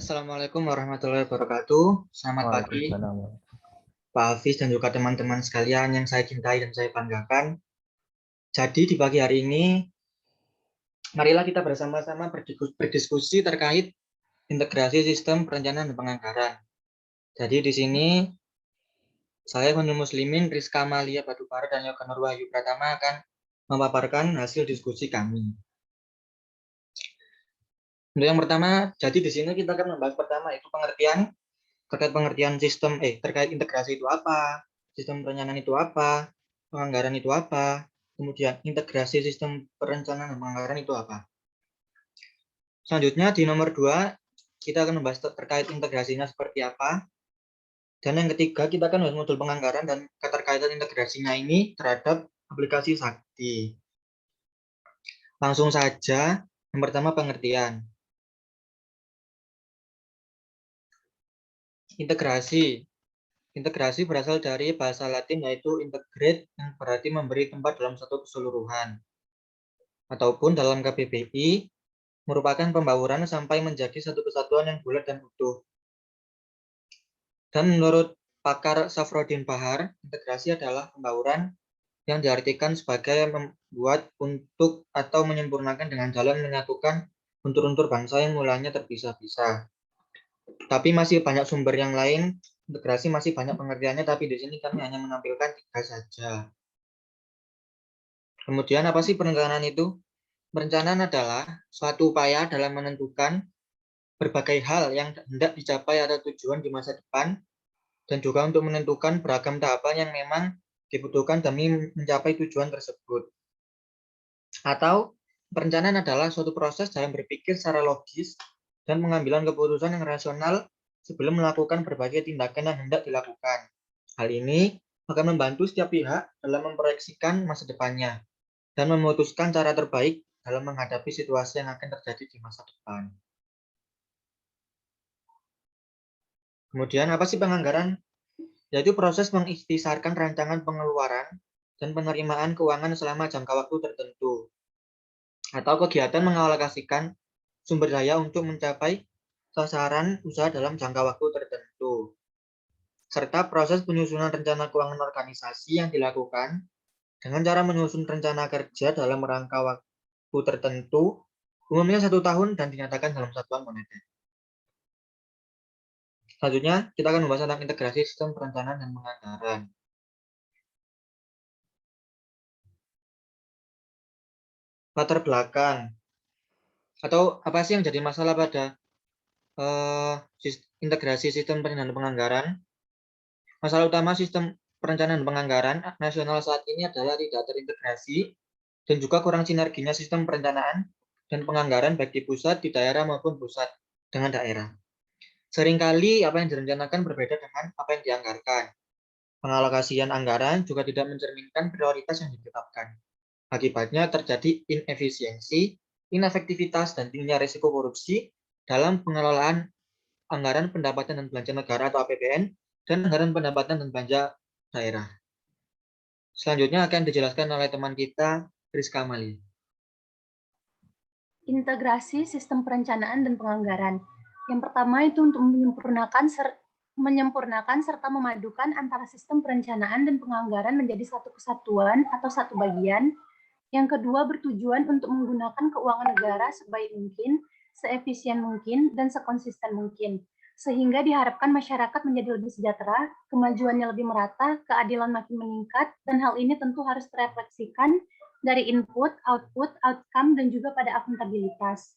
Assalamualaikum warahmatullahi wabarakatuh. Selamat pagi, Waalaikumsalam. Pak Hafiz dan juga teman-teman sekalian yang saya cintai dan saya banggakan. Jadi di pagi hari ini, marilah kita bersama-sama berdiskusi terkait integrasi sistem perencanaan dan penganggaran. Jadi di sini, saya Ibnu Muslimin, Rizka Amalia Badupara, dan Yoga Nur Wahyu Pratama akan memaparkan hasil diskusi kami. Untuk yang pertama, jadi di sini kita akan membahas pertama itu terkait terkait integrasi itu apa, sistem perencanaan itu apa, penganggaran itu apa, kemudian integrasi sistem perencanaan dan penganggaran itu apa. Selanjutnya di nomor 2 kita akan membahas terkait integrasinya seperti apa. Dan yang ketiga kita akan membahas modul penganggaran dan keterkaitan integrasinya ini terhadap aplikasi Sakti. Langsung saja, yang pertama pengertian. Integrasi. Integrasi berasal dari bahasa Latin yaitu integrate yang berarti memberi tempat dalam satu keseluruhan. Ataupun dalam KBBI merupakan pembauran sampai menjadi satu kesatuan yang bulat dan utuh. Dan menurut pakar Safroddin Bahar, integrasi adalah pembauran yang diartikan sebagai membuat untuk atau menyempurnakan dengan jalan menyatukan unsur-unsur bangsa yang mulanya terpisah-pisah. Tapi masih banyak sumber yang lain, integrasi masih banyak pengertiannya, tapi di sini kami hanya menampilkan 3 saja. Kemudian apa sih perencanaan itu? Perencanaan adalah suatu upaya dalam menentukan berbagai hal yang hendak dicapai atau tujuan di masa depan, dan juga untuk menentukan beragam tahapan yang memang dibutuhkan demi mencapai tujuan tersebut. Atau perencanaan adalah suatu proses dalam berpikir secara logis dan pengambilan keputusan yang rasional sebelum melakukan berbagai tindakan yang hendak dilakukan. Hal ini akan membantu setiap pihak dalam memproyeksikan masa depannya dan memutuskan cara terbaik dalam menghadapi situasi yang akan terjadi di masa depan. Kemudian apa sih penganggaran? Yaitu proses mengikhtisarkan rancangan pengeluaran dan penerimaan keuangan selama jangka waktu tertentu, atau kegiatan mengalokasikan sumber daya untuk mencapai sasaran usaha dalam jangka waktu tertentu, serta proses penyusunan rencana keuangan organisasi yang dilakukan dengan cara menyusun rencana kerja dalam rangka waktu tertentu, umumnya 1 tahun dan dinyatakan dalam satuan moneter. Selanjutnya, kita akan membahas tentang integrasi sistem perencanaan dan penganggaran. Latar belakang, atau apa sih yang jadi masalah pada integrasi sistem perencanaan dan penganggaran? Masalah utama sistem perencanaan dan penganggaran nasional saat ini adalah tidak terintegrasi dan juga kurang sinerginya sistem perencanaan dan penganggaran baik di pusat, di daerah maupun pusat dengan daerah. Seringkali apa yang direncanakan berbeda dengan apa yang dianggarkan. Pengalokasian anggaran juga tidak mencerminkan prioritas yang ditetapkan. Akibatnya terjadi inefisiensi, inefektivitas, dan tingginya risiko korupsi dalam pengelolaan anggaran pendapatan dan belanja negara atau APBN dan anggaran pendapatan dan belanja daerah. Selanjutnya akan dijelaskan oleh teman kita, Rizka Amalia. Integrasi sistem perencanaan dan penganggaran. Yang pertama itu untuk menyempurnakan serta memadukan antara sistem perencanaan dan penganggaran menjadi satu kesatuan atau satu bagian. Yang kedua bertujuan untuk menggunakan keuangan negara sebaik mungkin, seefisien mungkin, dan sekonsisten mungkin. Sehingga diharapkan masyarakat menjadi lebih sejahtera, kemajuannya lebih merata, keadilan makin meningkat, dan hal ini tentu harus terefleksikan dari input, output, outcome, dan juga pada akuntabilitas.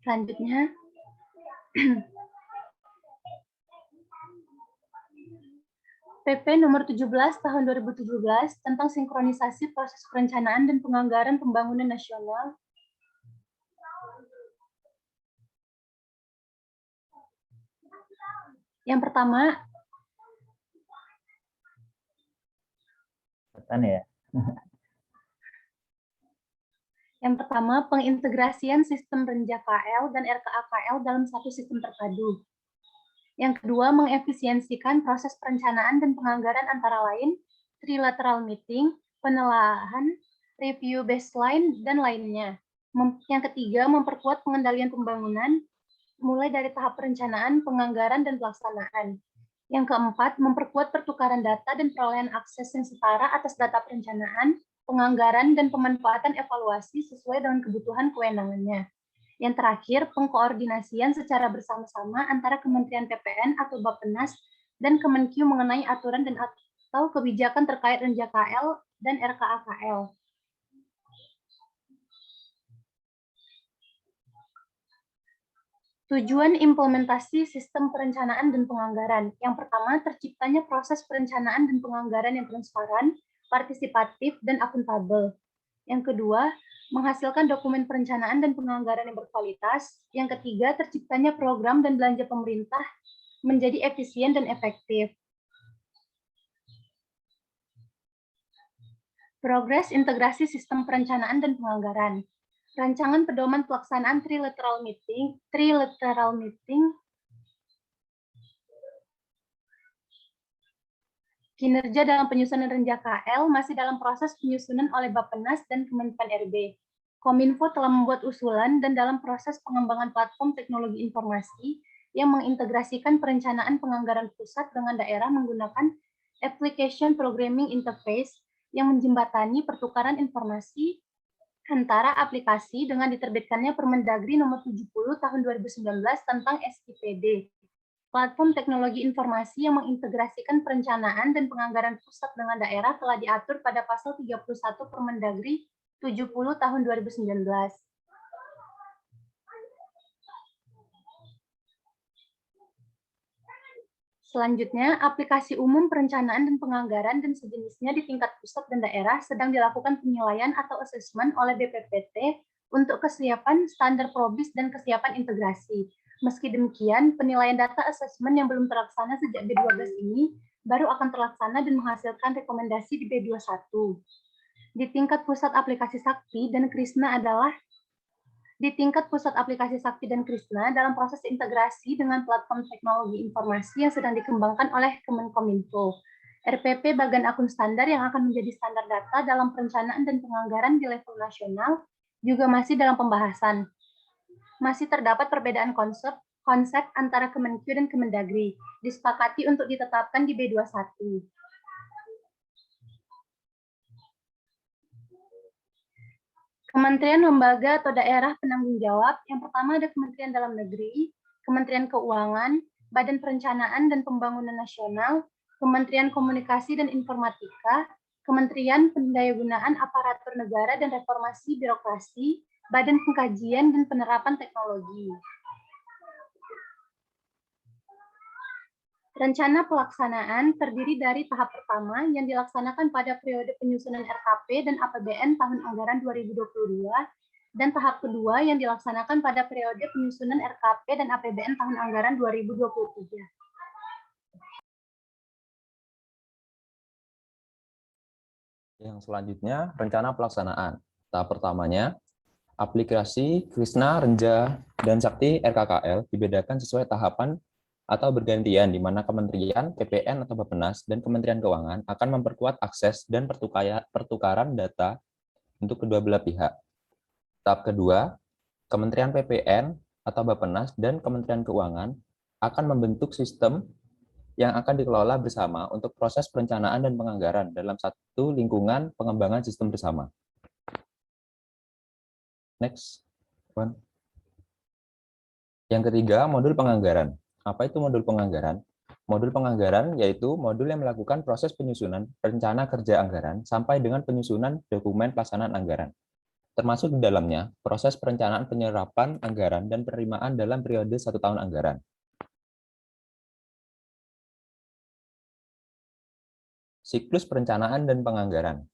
Selanjutnya, PP nomor 17 tahun 2017 tentang sinkronisasi proses perencanaan dan penganggaran pembangunan nasional. Yang pertama, Yang pertama, pengintegrasian sistem RenjaKL dan RKAKL dalam satu sistem terpadu. Yang kedua, mengefisiensikan proses perencanaan dan penganggaran antara lain trilateral meeting, penelaahan, review baseline, dan lainnya. Yang ketiga, memperkuat pengendalian pembangunan, mulai dari tahap perencanaan, penganggaran, dan pelaksanaan. Yang keempat, memperkuat pertukaran data dan perolehan akses yang setara atas data perencanaan, penganggaran, dan pemanfaatan evaluasi sesuai dengan kebutuhan kewenangannya. Yang terakhir, pengkoordinasian secara bersama-sama antara Kementerian PPN atau Bappenas dan Kemenkyu mengenai aturan dan atau kebijakan terkait RenjaKL dan RKAKL. Tujuan implementasi sistem perencanaan dan penganggaran. Yang pertama, terciptanya proses perencanaan dan penganggaran yang transparan, partisipatif, dan akuntabel. Yang kedua, menghasilkan dokumen perencanaan dan penganggaran yang berkualitas. Yang ketiga, terciptanya program dan belanja pemerintah menjadi efisien dan efektif. Progres integrasi sistem perencanaan dan penganggaran. Rancangan pedoman pelaksanaan trilateral meeting kinerja dalam penyusunan RenjaKL masih dalam proses penyusunan oleh Bappenas dan Kemenpan RB. Kominfo telah membuat usulan dan dalam proses pengembangan platform teknologi informasi yang mengintegrasikan perencanaan penganggaran pusat dengan daerah menggunakan application programming interface yang menjembatani pertukaran informasi antara aplikasi dengan diterbitkannya Permendagri nomor 70 tahun 2019 tentang SIPD. Platform teknologi informasi yang mengintegrasikan perencanaan dan penganggaran pusat dengan daerah telah diatur pada pasal 31 Permendagri 70 tahun 2019. Selanjutnya, aplikasi umum perencanaan dan penganggaran dan sejenisnya di tingkat pusat dan daerah sedang dilakukan penilaian atau asesmen oleh BPPT untuk kesiapan standar probis dan kesiapan integrasi. Meski demikian, penilaian data asesmen yang belum terlaksana sejak B12 ini baru akan terlaksana dan menghasilkan rekomendasi di B21. Di tingkat pusat aplikasi Sakti dan Krisna dalam proses integrasi dengan platform teknologi informasi yang sedang dikembangkan oleh Kemenkominfo. RPP bagan akun standar yang akan menjadi standar data dalam perencanaan dan penganggaran di level nasional juga masih dalam pembahasan. Masih terdapat perbedaan konsep antara Kemenkyu dan Kemendagri, disepakati untuk ditetapkan di B21. Kementerian, lembaga, atau daerah penanggung jawab. Yang pertama ada Kementerian Dalam Negeri, Kementerian Keuangan, Badan Perencanaan dan Pembangunan Nasional, Kementerian Komunikasi dan Informatika, Kementerian Pendayagunaan Aparatur Negara dan Reformasi Birokrasi, Badan Pengkajian dan Penerapan Teknologi. Rencana pelaksanaan terdiri dari tahap pertama yang dilaksanakan pada periode penyusunan RKP dan APBN tahun anggaran 2022 dan tahap kedua yang dilaksanakan pada periode penyusunan RKP dan APBN tahun anggaran 2023. Yang selanjutnya, rencana pelaksanaan. Tahap pertamanya, aplikasi Krisna, Renja, dan Sakti RKKL dibedakan sesuai tahapan atau bergantian di mana Kementerian, PPN atau Bappenas, dan Kementerian Keuangan akan memperkuat akses dan pertukaran data untuk kedua belah pihak. Tahap kedua, Kementerian PPN atau Bappenas dan Kementerian Keuangan akan membentuk sistem yang akan dikelola bersama untuk proses perencanaan dan penganggaran dalam satu lingkungan pengembangan sistem bersama. Next one. Yang ketiga, modul penganggaran. Apa itu modul penganggaran? Modul penganggaran yaitu modul yang melakukan proses penyusunan rencana kerja anggaran sampai dengan penyusunan dokumen pelaksanaan anggaran. Termasuk di dalamnya proses perencanaan penyerapan anggaran dan penerimaan dalam periode 1 tahun anggaran. Siklus perencanaan dan penganggaran.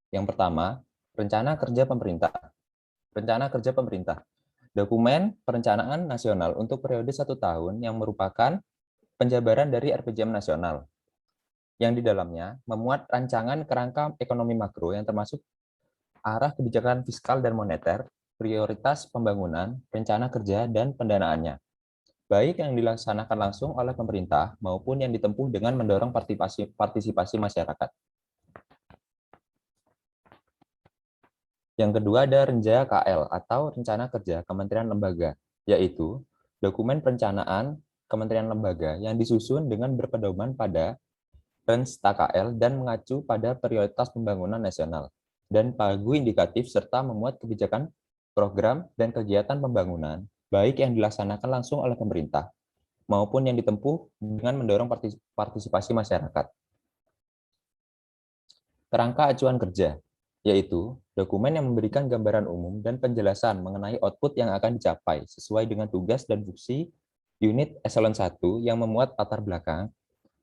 Yang pertama, rencana kerja pemerintah. Rencana kerja pemerintah. Dokumen perencanaan nasional untuk periode 1 tahun yang merupakan penjabaran dari RPJM nasional, yang di dalamnya memuat rancangan kerangka ekonomi makro yang termasuk arah kebijakan fiskal dan moneter, prioritas pembangunan, rencana kerja, dan pendanaannya, baik yang dilaksanakan langsung oleh pemerintah maupun yang ditempuh dengan mendorong partisipasi masyarakat. Yang kedua ada Renja KL atau Rencana Kerja Kementerian Lembaga, yaitu dokumen perencanaan Kementerian Lembaga yang disusun dengan berpedoman pada Rens KL dan mengacu pada prioritas pembangunan nasional dan pagu indikatif serta memuat kebijakan, program, dan kegiatan pembangunan, baik yang dilaksanakan langsung oleh pemerintah maupun yang ditempuh dengan mendorong partisipasi masyarakat. Kerangka acuan kerja, yaitu dokumen yang memberikan gambaran umum dan penjelasan mengenai output yang akan dicapai sesuai dengan tugas dan fungsi unit eselon 1 yang memuat latar belakang,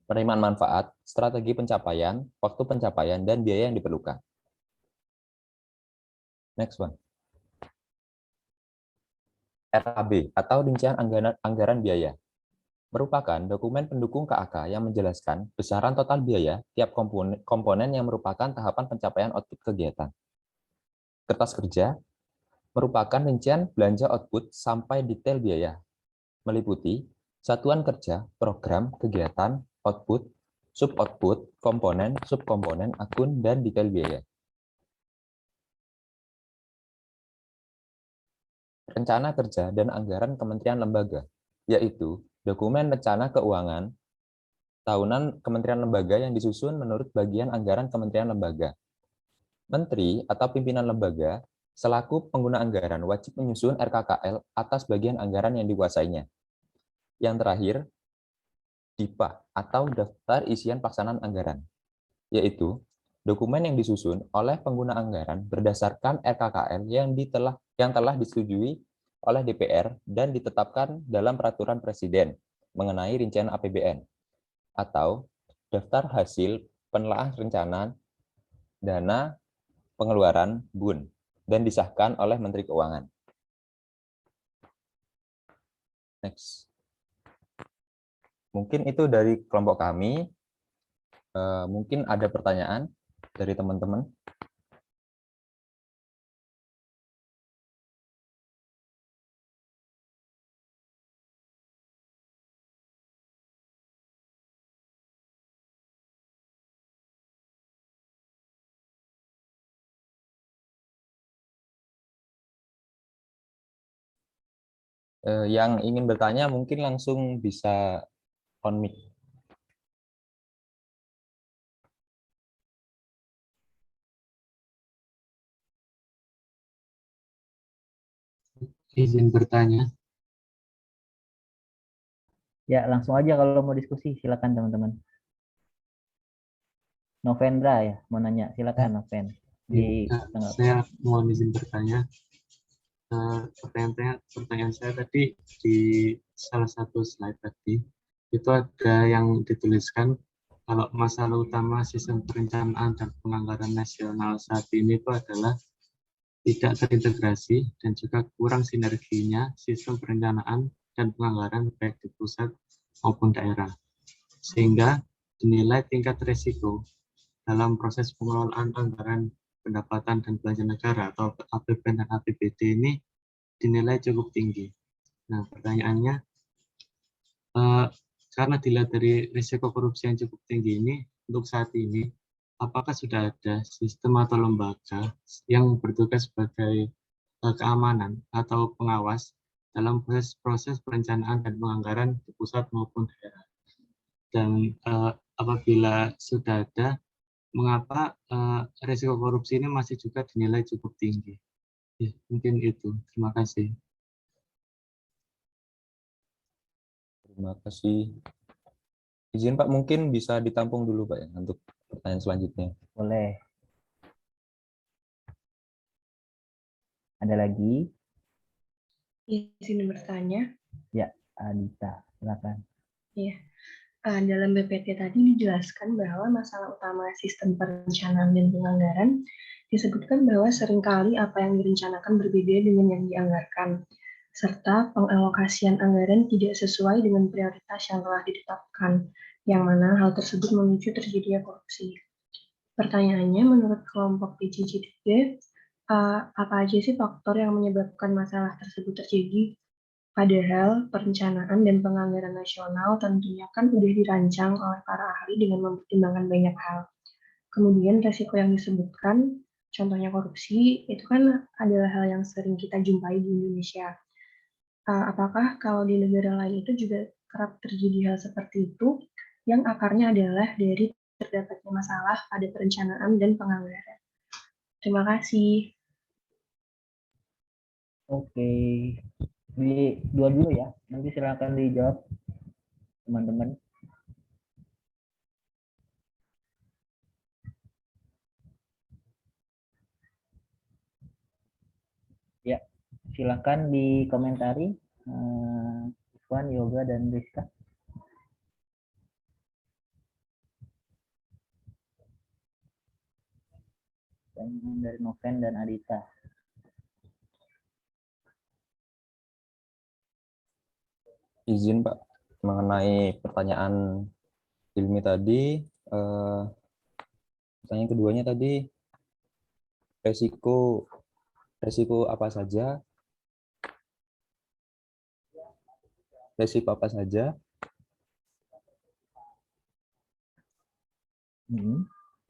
penerimaan manfaat, strategi pencapaian, waktu pencapaian, dan biaya yang diperlukan. Next one. RAB atau rincian anggaran biaya merupakan dokumen pendukung KAK yang menjelaskan besaran total biaya tiap komponen yang merupakan tahapan pencapaian output kegiatan. Kertas kerja merupakan rincian belanja output sampai detail biaya, meliputi satuan kerja, program, kegiatan, output, sub-output, komponen, subkomponen, akun, dan detail biaya. Rencana kerja dan anggaran Kementerian Lembaga, yaitu dokumen rencana keuangan tahunan Kementerian Lembaga yang disusun menurut bagian anggaran Kementerian Lembaga. Menteri atau pimpinan lembaga selaku pengguna anggaran wajib menyusun RKKL atas bagian anggaran yang dikuasainya. Yang terakhir, DIPA atau Daftar Isian Pelaksanaan Anggaran, yaitu dokumen yang disusun oleh pengguna anggaran berdasarkan RKKL yang telah disetujui oleh DPR dan ditetapkan dalam Peraturan Presiden mengenai rincian APBN atau daftar hasil penelaah rencana dana pengeluaran BUN dan disahkan oleh Menteri Keuangan. Next. Mungkin itu dari kelompok kami. Mungkin ada pertanyaan dari teman-teman. Yang ingin bertanya mungkin langsung bisa on mic. Izin bertanya. Ya, langsung aja kalau mau diskusi, silakan teman-teman. Novendra ya, mau nanya, silakan Noven. Saya mohon izin bertanya. Pertanyaan saya tadi di salah satu slide tadi, itu ada yang dituliskan kalau masalah utama sistem perencanaan dan penganggaran nasional saat ini itu adalah tidak terintegrasi dan juga kurang sinerginya sistem perencanaan dan penganggaran baik di pusat maupun daerah, sehingga dinilai tingkat risiko dalam proses pengelolaan anggaran pendapatan dan belanja negara atau APBN dan APBD ini dinilai cukup tinggi. Nah, pertanyaannya, karena dilihat dari risiko korupsi yang cukup tinggi ini, untuk saat ini, apakah sudah ada sistem atau lembaga yang bertugas sebagai keamanan atau pengawas dalam proses perencanaan dan penganggaran di pusat maupun daerah? Dan apabila sudah ada, mengapa risiko korupsi ini masih juga dinilai cukup tinggi? Ya, mungkin itu. Terima kasih. Terima kasih. Izin Pak, mungkin bisa ditampung dulu Pak ya untuk pertanyaan selanjutnya. Boleh. Ada lagi? Izin bertanya. Ya, Adita, silakan. Iya. Dalam BPT tadi dijelaskan bahwa masalah utama sistem perencanaan dan penganggaran disebutkan bahwa seringkali apa yang direncanakan berbeda dengan yang dianggarkan, serta pengalokasian anggaran tidak sesuai dengan prioritas yang telah ditetapkan, yang mana hal tersebut memicu terjadinya korupsi. Pertanyaannya, menurut kelompok PJJ3, apa aja sih faktor yang menyebabkan masalah tersebut terjadi? Padahal perencanaan dan penganggaran nasional tentunya kan sudah dirancang oleh para ahli dengan mempertimbangkan banyak hal. Kemudian resiko yang disebutkan, contohnya korupsi, itu kan adalah hal yang sering kita jumpai di Indonesia. Apakah kalau di negara lain itu juga kerap terjadi hal seperti itu, yang akarnya adalah dari terdapatnya masalah pada perencanaan dan penganggaran? Terima kasih. Oke, di dua dulu ya. Nanti silakan dijawab teman-teman. Ya, silakan dikomentari. Ikhwan, Yoga, dan Rizka. Dan dari Noven dan Adita. Izin Pak, mengenai pertanyaan Hilmi tadi, pertanyaan keduanya tadi, resiko apa saja? Resiko apa saja?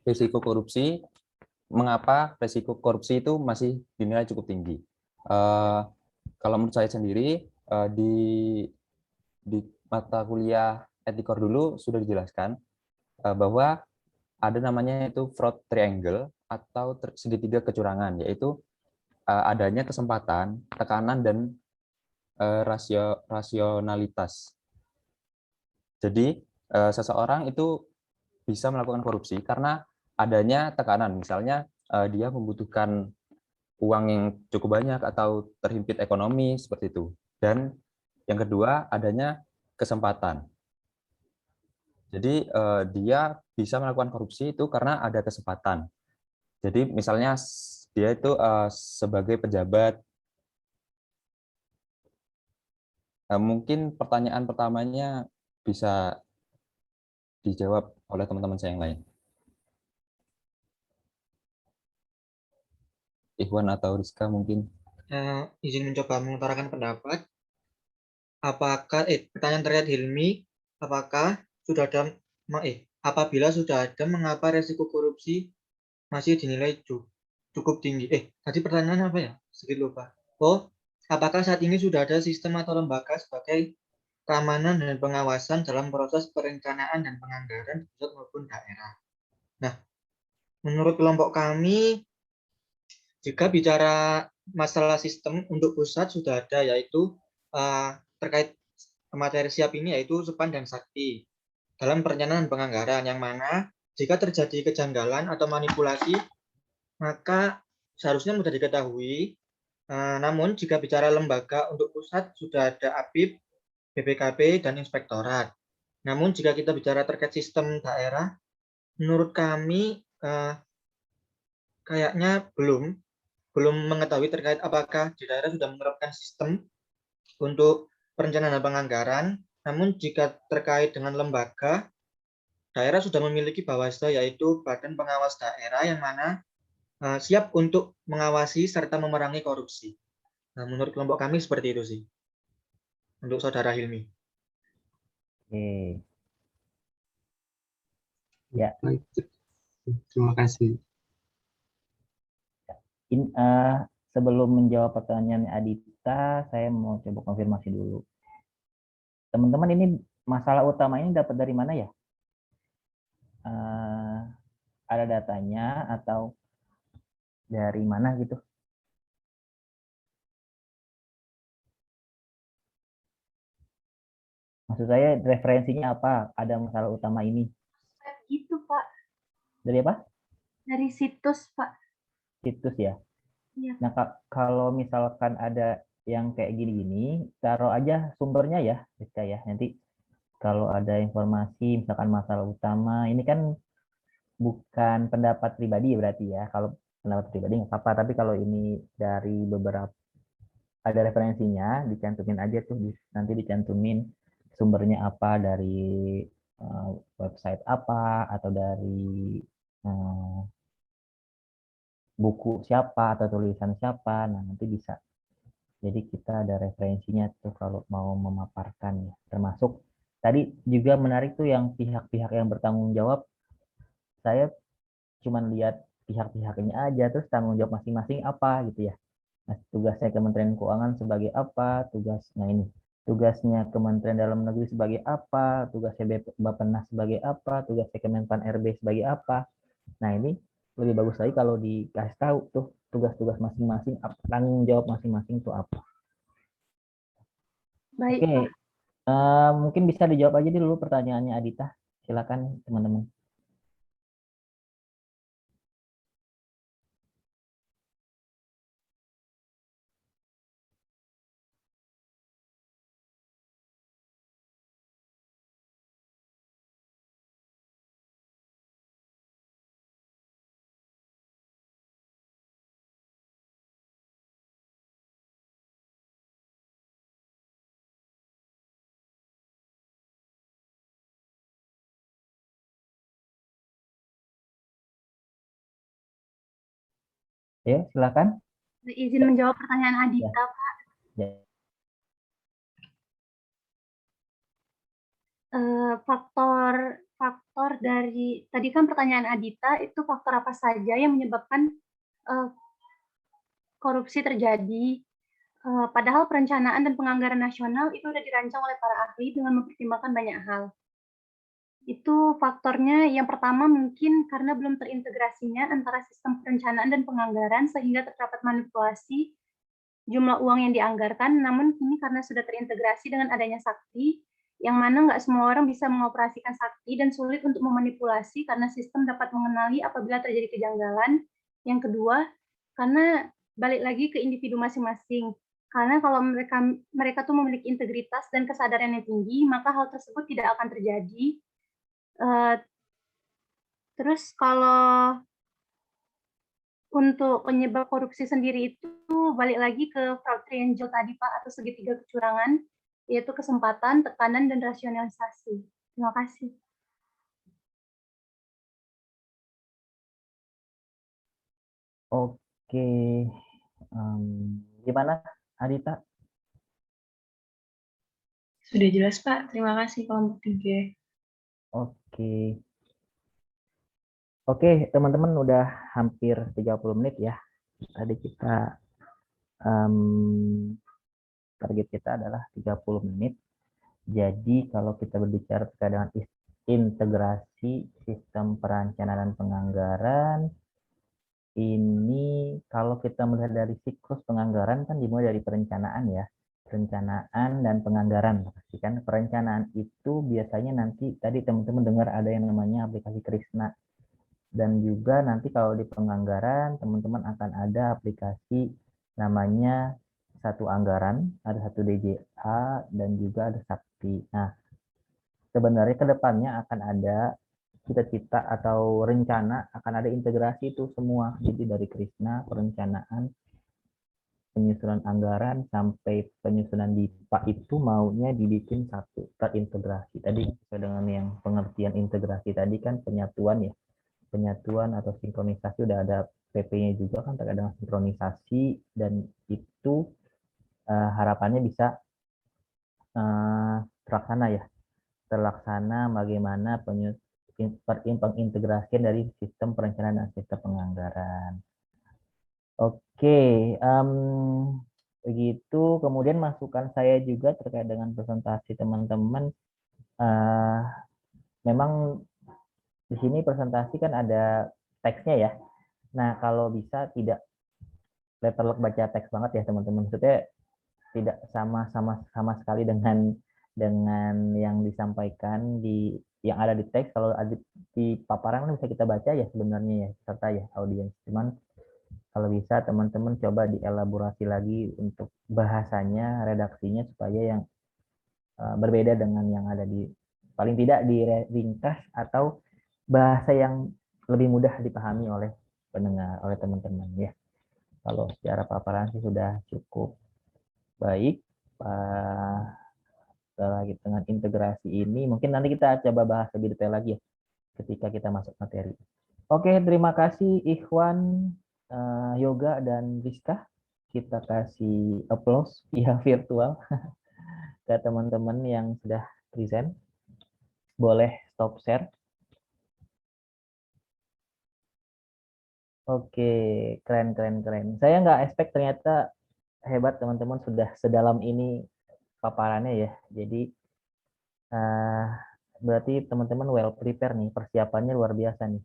Resiko korupsi, mengapa resiko korupsi itu masih dinilai cukup tinggi? Kalau menurut saya sendiri, di mata kuliah Etikor dulu sudah dijelaskan bahwa ada namanya itu fraud triangle atau segitiga kecurangan, yaitu adanya kesempatan, tekanan, dan rasionalitas. Jadi seseorang itu bisa melakukan korupsi karena adanya tekanan, misalnya dia membutuhkan uang yang cukup banyak atau terhimpit ekonomi seperti itu. Dan yang kedua adanya kesempatan. Jadi dia bisa melakukan korupsi itu karena ada kesempatan. Jadi misalnya dia itu sebagai pejabat. Mungkin pertanyaan pertamanya bisa dijawab oleh teman-teman saya yang lain. Ikhwan atau Rizka mungkin. Izin mencoba mengutarakan pendapat. Pertanyaan terkait Hilmi, apakah sudah ada apabila sudah ada, mengapa resiko korupsi masih dinilai cukup tinggi? Tadi pertanyaannya apa ya? Sedikit lupa. Apakah saat ini sudah ada sistem atau lembaga sebagai keamanan dan pengawasan dalam proses perencanaan dan penganggaran di pusat maupun daerah? Nah, menurut kelompok kami, jika bicara masalah sistem untuk pusat sudah ada, yaitu terkait materi siap ini, yaitu Supan dan Sakti dalam perencanaan penganggaran, yang mana jika terjadi kejanggalan atau manipulasi maka seharusnya mudah diketahui. Namun jika bicara lembaga untuk pusat sudah ada APIP, BPKP, dan Inspektorat. Namun jika kita bicara terkait sistem daerah, menurut kami kayaknya belum mengetahui terkait apakah di daerah sudah menerapkan sistem untuk perencanaan dan penganggaran. Namun jika terkait dengan lembaga, daerah sudah memiliki Bawasda, yaitu Badan Pengawas Daerah, yang mana siap untuk mengawasi serta memerangi korupsi. Nah, menurut kelompok kami seperti itu sih. Untuk Saudara Hilmi. Oke. Ya. Baik, terima kasih. Sebelum menjawab pertanyaan Adita, saya mau coba konfirmasi dulu. Teman-teman, ini masalah utama ini dapat dari mana ya? Ada datanya atau dari mana gitu? Maksud saya referensinya apa? Ada masalah utama ini. Gitu, Pak. Dari apa? Dari situs, Pak. Situs ya? Iya. Nah, kalau misalkan ada yang kayak gini-gini, taruh aja sumbernya ya, Rizka ya. Nanti kalau ada informasi, misalkan masalah utama, ini kan bukan pendapat pribadi berarti ya. Kalau pendapat pribadi nggak apa-apa, tapi kalau ini dari beberapa, ada referensinya, dicantumin aja tuh, nanti dicantumin sumbernya apa, dari website apa, atau dari buku siapa atau tulisan siapa. Nah, nanti bisa. Jadi kita ada referensinya tuh kalau mau memaparkan ya. Termasuk tadi juga menarik tuh yang pihak-pihak yang bertanggung jawab. Saya cuman lihat pihak-pihaknya aja, terus tanggung jawab masing-masing apa gitu ya. Nah, tugasnya Kementerian Keuangan sebagai apa, tugasnya Kementerian Dalam Negeri sebagai apa, tugasnya Bappenas sebagai apa, tugasnya Kemenpan RB sebagai apa. Nah, ini lebih bagus lagi kalau dikasih tahu tuh tugas-tugas masing-masing, tanggung jawab masing-masing itu apa. Baik, Oke, Pak. mungkin bisa dijawab aja dulu pertanyaannya Adita. Silakan teman-teman. Ya, silakan. Izin menjawab pertanyaan Ya. Adita, Pak. Ya. Faktor dari tadi kan pertanyaan Adita itu faktor apa saja yang menyebabkan korupsi terjadi. Padahal perencanaan dan penganggaran nasional itu sudah dirancang oleh para ahli dengan mempertimbangkan banyak hal. Itu faktornya yang pertama mungkin karena belum terintegrasinya antara sistem perencanaan dan penganggaran sehingga terdapat manipulasi jumlah uang yang dianggarkan, namun kini karena sudah terintegrasi dengan adanya Sakti, yang mana nggak semua orang bisa mengoperasikan Sakti dan sulit untuk memanipulasi karena sistem dapat mengenali apabila terjadi kejanggalan. Yang kedua, karena balik lagi ke individu masing-masing. Karena kalau mereka tuh memiliki integritas dan kesadaran yang tinggi, maka hal tersebut tidak akan terjadi. Terus kalau untuk penyebab korupsi sendiri itu balik lagi ke fraud triangle tadi Pak, atau segitiga kecurangan, yaitu kesempatan, tekanan, dan rasionalisasi. Terima kasih. Oke, gimana Adita? Sudah jelas, Pak. Terima kasih kelompok 3. Oke. Oke, teman-teman udah hampir 30 menit ya. Tadi kita target kita adalah 30 menit. Jadi kalau kita berbicara terkait dengan integrasi sistem perencanaan dan penganggaran, ini kalau kita melihat dari siklus penganggaran kan dimulai dari perencanaan ya. Perencanaan dan penganggaran. Pastikan perencanaan itu biasanya nanti tadi teman-teman dengar ada yang namanya aplikasi Krisna. Dan juga nanti kalau di penganggaran teman-teman akan ada aplikasi namanya satu anggaran, ada satu DJA dan juga ada Sakti. Nah, sebenarnya ke depannya akan ada cita-cita atau rencana akan ada integrasi itu semua. Jadi dari Krisna, perencanaan, penyusunan anggaran sampai penyusunan DIPA itu maunya dibikin satu terintegrasi. Tadi sesuai dengan yang pengertian integrasi tadi kan penyatuan ya. Penyatuan atau sinkronisasi udah ada PP-nya juga kan terkait dengan sinkronisasi dan itu harapannya bisa terlaksana bagaimana pengintegrasian dari sistem perencanaan dan sistem penganggaran. Oke, begitu. Kemudian masukan saya juga terkait dengan presentasi teman-teman. Memang di sini presentasi kan ada teksnya ya. Nah, kalau bisa tidak letterlock baca teks banget ya teman-teman. Maksudnya tidak sama sekali dengan yang disampaikan yang ada di teks. Kalau ada di paparan kan bisa kita baca ya sebenarnya ya serta ya audiens. Cuman kalau bisa teman-teman coba dielaborasi lagi untuk bahasanya, redaksinya supaya yang berbeda dengan yang ada di paling tidak di ringkas atau bahasa yang lebih mudah dipahami oleh pendengar, oleh teman-teman ya. Kalau secara paparan sih sudah cukup baik. Lagi dengan integrasi ini, mungkin nanti kita coba bahas lebih detail lagi ya ketika kita masuk materi. Oke, terima kasih Ikhwan, Yoga, dan Rizka. Kita kasih applause via virtual ke teman-teman yang sudah present. Boleh stop share. Oke, keren, keren, keren. Saya nggak expect ternyata hebat teman-teman sudah sedalam ini paparannya ya. Jadi berarti teman-teman well prepare nih, persiapannya luar biasa nih.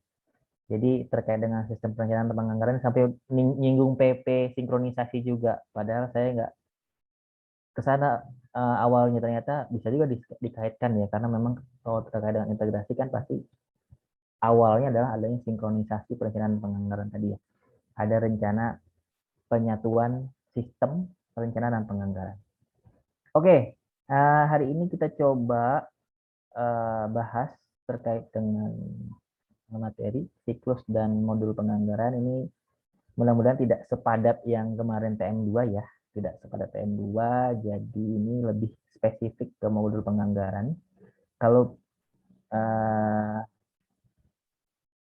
Jadi terkait dengan sistem perencanaan dan penganggaran sampai nyinggung PP sinkronisasi juga. Padahal saya nggak ke sana awalnya, ternyata bisa juga dikaitkan ya, karena memang kalau terkait dengan integrasi kan pasti awalnya adalah adanya sinkronisasi perencanaan penganggaran tadi ya. Ada rencana penyatuan sistem perencanaan dan penganggaran. Oke, hari ini kita coba bahas terkait dengan materi siklus dan modul penganggaran. Ini mudah-mudahan tidak sepadat yang kemarin TM2 ya, tidak sepadat TM2, jadi ini lebih spesifik ke modul penganggaran. Kalau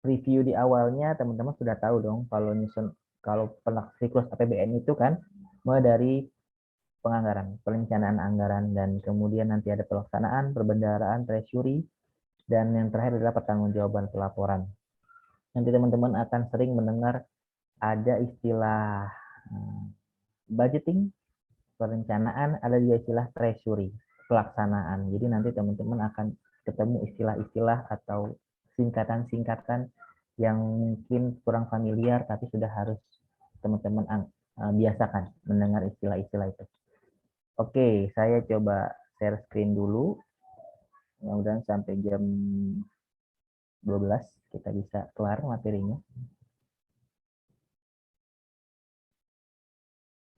review di awalnya teman-teman sudah tahu dong kalau siklus APBN itu kan mulai dari penganggaran, perencanaan anggaran, dan kemudian nanti ada pelaksanaan, perbendaharaan, treasury, dan yang terakhir adalah pertanggungjawaban pelaporan. Nanti teman-teman akan sering mendengar ada istilah budgeting, perencanaan, ada juga istilah treasury, pelaksanaan. Jadi nanti teman-teman akan ketemu istilah-istilah atau singkatan-singkatan yang mungkin kurang familiar, tapi sudah harus teman-teman biasakan mendengar istilah-istilah itu. Oke, saya coba share screen dulu. Mudah-mudahan sampai jam 12 kita bisa kelar materinya.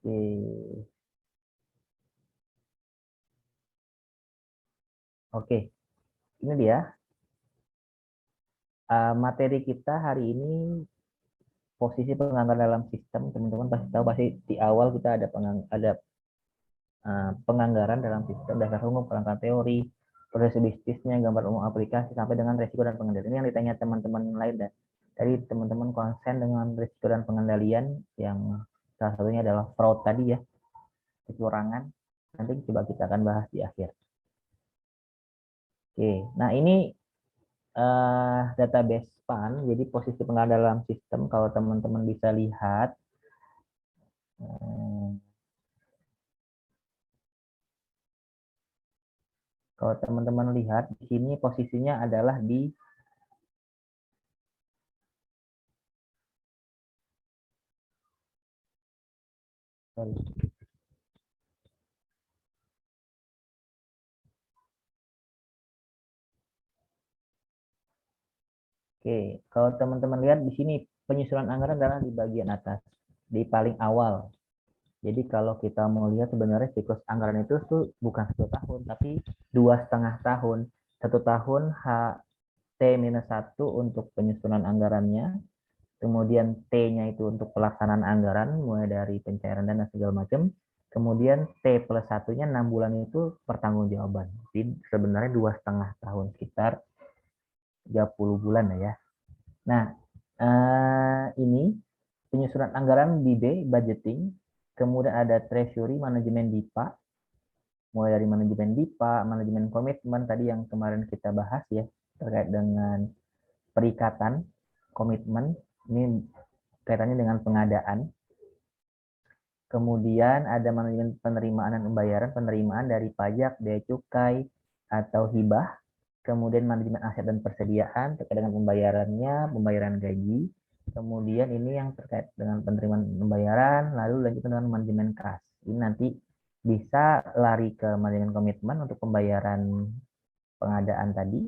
Oke. Oke, ini dia. Materi kita hari ini posisi penganggaran dalam sistem. Teman-teman pasti tahu, pasti di awal kita ada penganggaran dalam sistem, dasar umum, perangkat teori, proses bisnisnya, gambar umum aplikasi, sampai dengan risiko dan pengendalian. Ini yang ditanya teman-teman lain dan dari teman-teman konsen dengan risiko dan pengendalian, yang salah satunya adalah fraud tadi ya, kecurangan. Nanti coba kita akan bahas di akhir. Oke, nah ini database PAN, jadi posisi penganggaran dalam sistem, kalau teman-teman bisa lihat, kalau teman-teman lihat di sini posisinya adalah di Oke, kalau teman-teman lihat di sini penyusunan anggaran adalah di bagian atas, di paling awal. Jadi kalau kita mau lihat sebenarnya siklus anggaran itu tuh bukan 1 tahun, tapi 2,5 tahun. 1 tahun T-1 untuk penyusunan anggarannya, kemudian T-nya itu untuk pelaksanaan anggaran, mulai dari pencairan dana segala macam, kemudian T+1-nya 6 bulan itu pertanggungjawaban. Jadi sebenarnya 2,5 tahun, sekitar 30 bulan ya. Nah, ini penyusunan anggaran di B, budgeting, kemudian ada treasury, manajemen DIPA, mulai dari manajemen DIPA, manajemen komitmen tadi yang kemarin kita bahas ya, terkait dengan perikatan, komitmen, ini kaitannya dengan pengadaan. Kemudian ada manajemen penerimaan dan pembayaran, penerimaan dari pajak, bea cukai, atau hibah. Kemudian manajemen aset dan persediaan terkait dengan pembayarannya, pembayaran gaji. Kemudian ini yang terkait dengan penerimaan pembayaran, lalu lanjut dengan manajemen kas. Ini nanti bisa lari ke manajemen komitmen untuk pembayaran pengadaan tadi.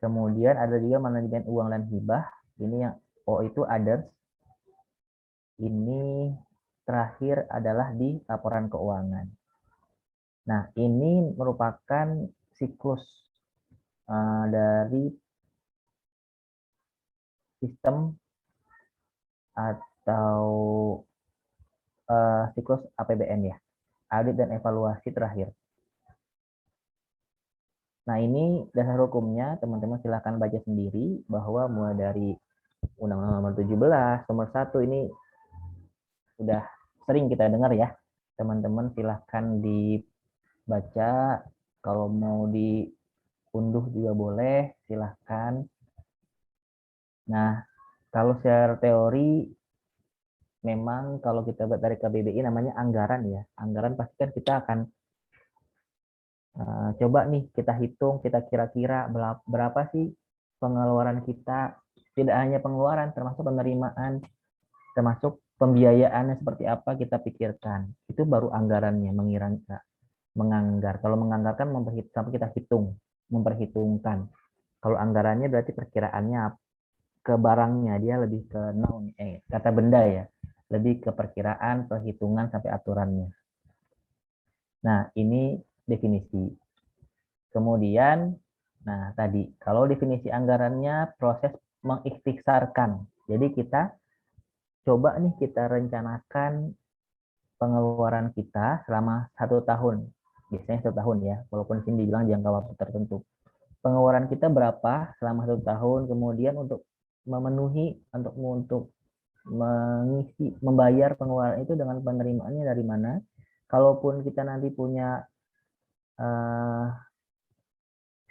Kemudian ada juga manajemen uang dan hibah. Ini yang itu others. Ini terakhir adalah di laporan keuangan. Nah, ini merupakan siklus dari sistem atau siklus APBN ya, audit dan evaluasi terakhir. Nah, ini dasar hukumnya, teman-teman silahkan baca sendiri, bahwa mulai dari Undang-Undang Nomor 17, Nomor 1 ini sudah sering kita dengar ya. Teman-teman silahkan dibaca, kalau mau diunduh juga boleh, silahkan. Nah, Kalau secara teori memang kalau kita buat dari KBBI namanya anggaran ya. Anggaran pasti kan kita akan coba nih kita hitung, kita kira-kira berapa sih pengeluaran kita, tidak hanya pengeluaran, termasuk penerimaan, termasuk pembiayaannya seperti apa kita pikirkan. Itu baru anggarannya, menganggar. Kalau menganggarkan sampai kita hitung, memperhitungkan. Kalau anggarannya berarti perkiraannya ke barangnya, dia lebih ke noun, kata benda ya, lebih ke perkiraan, perhitungan sampai aturannya. Nah, ini definisi. Kemudian, nah tadi, kalau definisi anggarannya proses mengikhtisarkan. Jadi kita coba nih kita rencanakan pengeluaran kita selama 1 tahun. Biasanya 1 tahun ya, walaupun sini dibilang jangka waktu tertentu. Pengeluaran kita berapa selama 1 tahun, kemudian untuk memenuhi, untuk mengisi, membayar pengeluaran itu dengan penerimaannya dari mana. Kalaupun kita nanti punya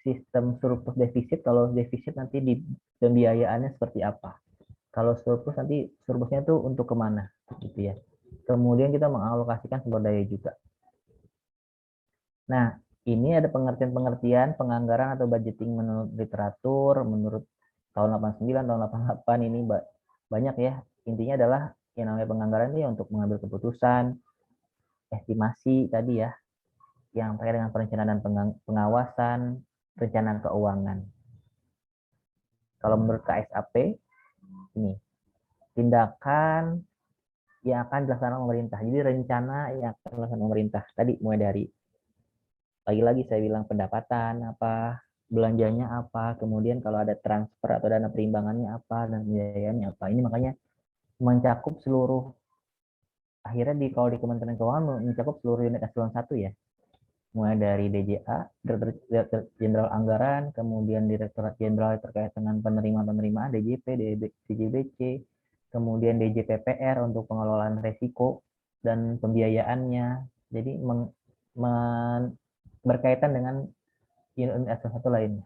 sistem surplus defisit, kalau defisit nanti di pembiayaannya seperti apa. Kalau surplus nanti surplusnya itu untuk kemana, gitu ya. Kemudian kita mengalokasikan sumber daya juga. Nah, ini ada pengertian-pengertian penganggaran atau budgeting menurut literatur, menurut tahun 89, tahun 88 ini banyak ya. Intinya adalah yang namanya penganggaran itu ya untuk mengambil keputusan, estimasi tadi ya, yang terkait dengan perencanaan dan pengawasan, rencana keuangan. Kalau menurut KSAP, ini tindakan yang akan dilaksanakan pemerintah. Jadi rencana yang akan dilaksanakan pemerintah. Tadi mulai dari, lagi-lagi saya bilang pendapatan apa, belanjanya apa, kemudian kalau ada transfer atau dana perimbangannya apa, dan biayanya apa. Ini makanya mencakup seluruh, akhirnya kalau di Kementerian Keuangan mencakup seluruh unit eselon 1 ya. Mulai dari DJA, Direktur Jenderal Anggaran, kemudian Direktorat Jenderal terkait dengan penerimaan DJP, DJBC, kemudian DJPPR untuk pengelolaan resiko dan pembiayaannya. Jadi berkaitan dengan unit eselon 1 lainnya.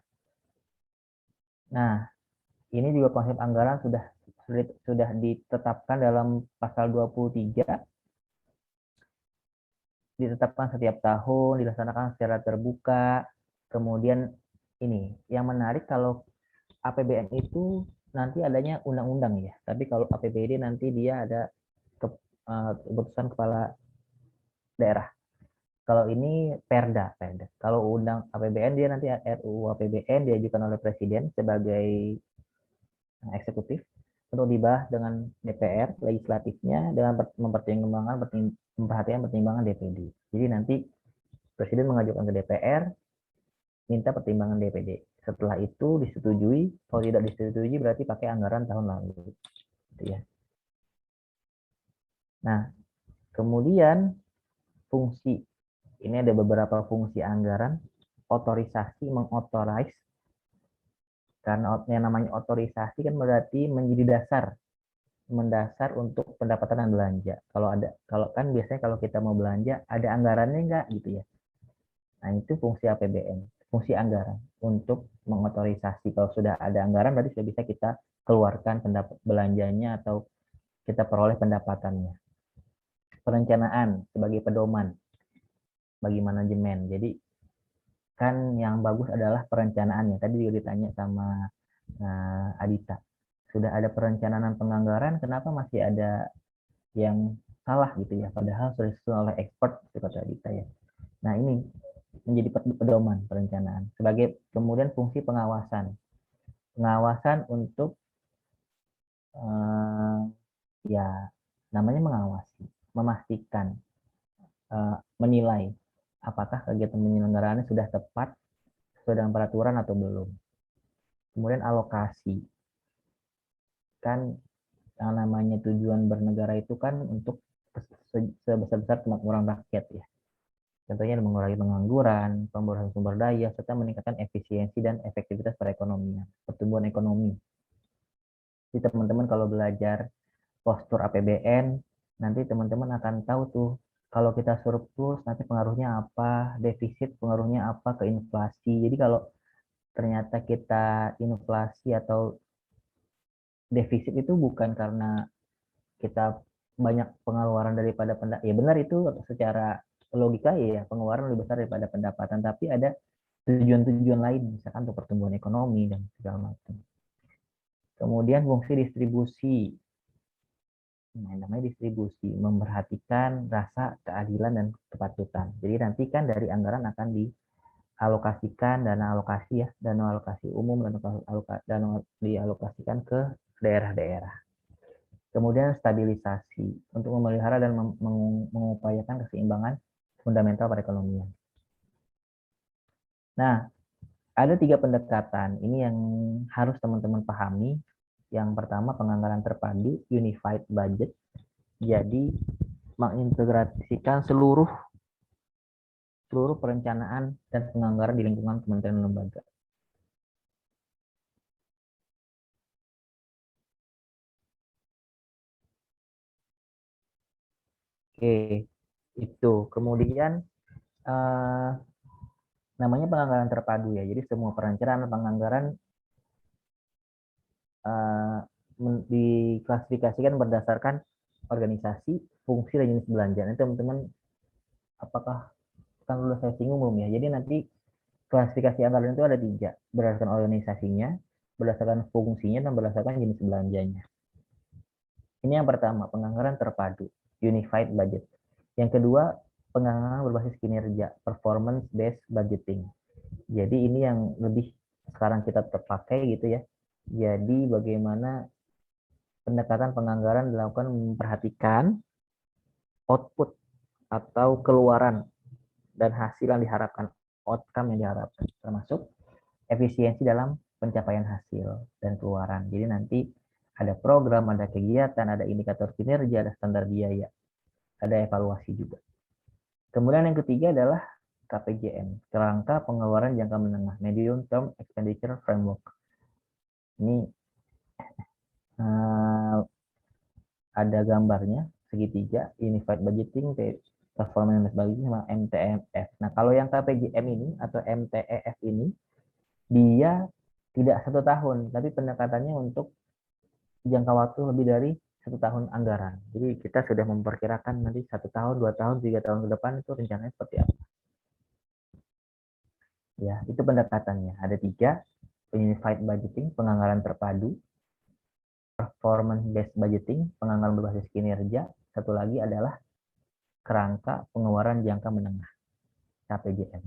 Nah, ini juga konsep anggaran sudah ditetapkan dalam pasal 23, ditetapkan setiap tahun, dilaksanakan secara terbuka. Kemudian ini yang menarik, kalau APBN itu nanti adanya undang-undang ya, tapi kalau APBD nanti dia ada keputusan kepala daerah. Kalau ini perda. Kalau undang APBN dia nanti RUU APBN diajukan oleh Presiden sebagai eksekutif untuk dibahas dengan DPR, legislatifnya, dengan memperhatikan pertimbangan DPD. Jadi nanti Presiden mengajukan ke DPR, minta pertimbangan DPD. Setelah itu disetujui, kalau tidak disetujui berarti pakai anggaran tahun lalu. Gitu ya. Nah, kemudian fungsi. Ini ada beberapa fungsi anggaran. Otorisasi, mengotorize. Karena yang namanya otorisasi kan berarti menjadi mendasar untuk pendapatan dan belanja. Kalau kan biasanya kalau kita mau belanja ada anggarannya enggak gitu ya. Nah, itu fungsi APBN, fungsi anggaran untuk mengotorisasi. Kalau sudah ada anggaran berarti sudah bisa kita keluarkan belanjanya atau kita peroleh pendapatannya. Perencanaan sebagai pedoman bagi manajemen. Jadi kan yang bagus adalah perencanaannya. Tadi juga ditanya sama Adita. Sudah ada perencanaan penganggaran, kenapa masih ada yang salah gitu ya? Padahal sudah disusun oleh expert, seperti Adita ya. Nah, ini menjadi pedoman perencanaan. Sebagai kemudian fungsi pengawasan. Pengawasan untuk ya namanya mengawasi, memastikan, menilai apakah kegiatan penyelenggaraannya sudah tepat sesuai dengan peraturan atau belum. Kemudian alokasi. Kan yang namanya tujuan bernegara itu kan untuk sebesar-besar kemakmuran rakyat ya. Contohnya mengurangi pengangguran, pemborosan sumber daya, serta meningkatkan efisiensi dan efektivitas perekonomian, pertumbuhan ekonomi. Jadi teman-teman kalau belajar postur APBN, nanti teman-teman akan tahu tuh, kalau kita surplus nanti pengaruhnya apa, defisit pengaruhnya apa ke inflasi. Jadi kalau ternyata kita inflasi atau defisit itu bukan karena kita banyak pengeluaran daripada pendapatan. Ya benar itu secara logika ya pengeluaran lebih besar daripada pendapatan, tapi ada tujuan-tujuan lain, misalkan untuk pertumbuhan ekonomi dan segala macam. Kemudian fungsi distribusi. Nah, namanya distribusi, memperhatikan rasa keadilan dan kepatutan. Jadi nanti kan dari anggaran akan dialokasikan dana alokasi ya, dana alokasi umum dan dana dialokasikan ke daerah-daerah. Kemudian stabilisasi untuk memelihara dan mengupayakan keseimbangan fundamental perekonomian. Nah, ada 3 pendekatan ini yang harus teman-teman pahami. Yang pertama penganggaran terpadu, unified budget. Jadi mengintegrasikan seluruh perencanaan dan penganggaran di lingkungan kementerian dan lembaga. Oke, itu. Kemudian namanya penganggaran terpadu ya. Jadi semua perencanaan penganggaran diklasifikasikan berdasarkan organisasi, fungsi, dan jenis belanja. Nanti teman-teman apakah kan udah saya singgung belum ya? Jadi nanti klasifikasi anggaran itu ada 3, berdasarkan organisasinya, berdasarkan fungsinya, dan berdasarkan jenis belanjanya. Ini yang pertama, penganggaran terpadu, unified budget. Yang kedua, penganggaran berbasis kinerja, performance based budgeting. Jadi ini yang lebih sekarang kita terpakai gitu ya. Jadi bagaimana pendekatan penganggaran dilakukan memperhatikan output atau keluaran dan hasil yang diharapkan, outcome yang diharapkan, termasuk efisiensi dalam pencapaian hasil dan keluaran. Jadi nanti ada program, ada kegiatan, ada indikator kinerja, ada standar biaya, ada evaluasi juga. Kemudian yang ketiga adalah KPJM, kerangka pengeluaran jangka menengah, medium term expenditure framework. Ini ada gambarnya segitiga, unified budgeting, performance budgeting sama MTMF. Nah, kalau yang KPJM ini atau MTEF ini dia tidak 1 tahun, tapi pendekatannya untuk jangka waktu lebih dari 1 tahun anggaran. Jadi kita sudah memperkirakan nanti 1 tahun, 2 tahun, 3 tahun ke depan itu rencananya seperti apa. Ya, itu pendekatannya. Ada 3, unified budgeting, penganggaran terpadu, performance based budgeting, penganggaran berbasis kinerja, satu lagi adalah kerangka pengeluaran jangka menengah, KPJM.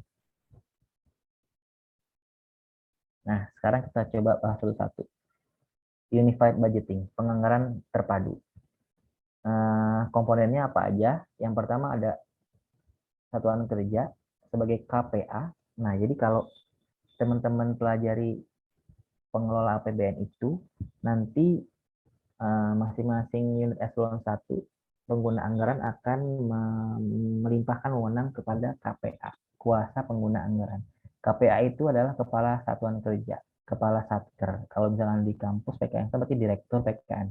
Nah, sekarang kita coba bahas satu-satu. Unified budgeting, penganggaran terpadu. Komponennya apa aja? Yang pertama ada satuan kerja sebagai KPA. Nah, jadi kalau teman-teman pelajari pengelola APBN itu, nanti masing-masing unit eselon 1 pengguna anggaran akan melimpahkan wewenang kepada KPA, kuasa pengguna anggaran. KPA itu adalah kepala satuan kerja, kepala satker. Kalau misalkan di kampus PKN berarti direktur PKN.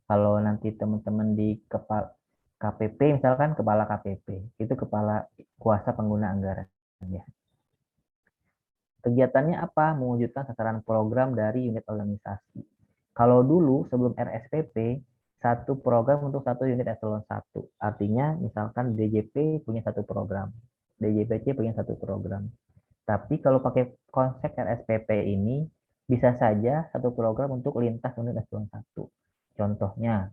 Kalau nanti teman-teman di KPP misalkan kepala KPP, itu kepala kuasa pengguna anggaran ya. Kegiatannya apa? Mewujudkan sasaran program dari unit organisasi. Kalau dulu sebelum RSPP, 1 program untuk 1 unit eselon 1. Artinya misalkan DJP punya 1 program, DJPC punya 1 program. Tapi kalau pakai konsep RSPP ini, bisa saja 1 program untuk lintas unit eselon 1. Contohnya,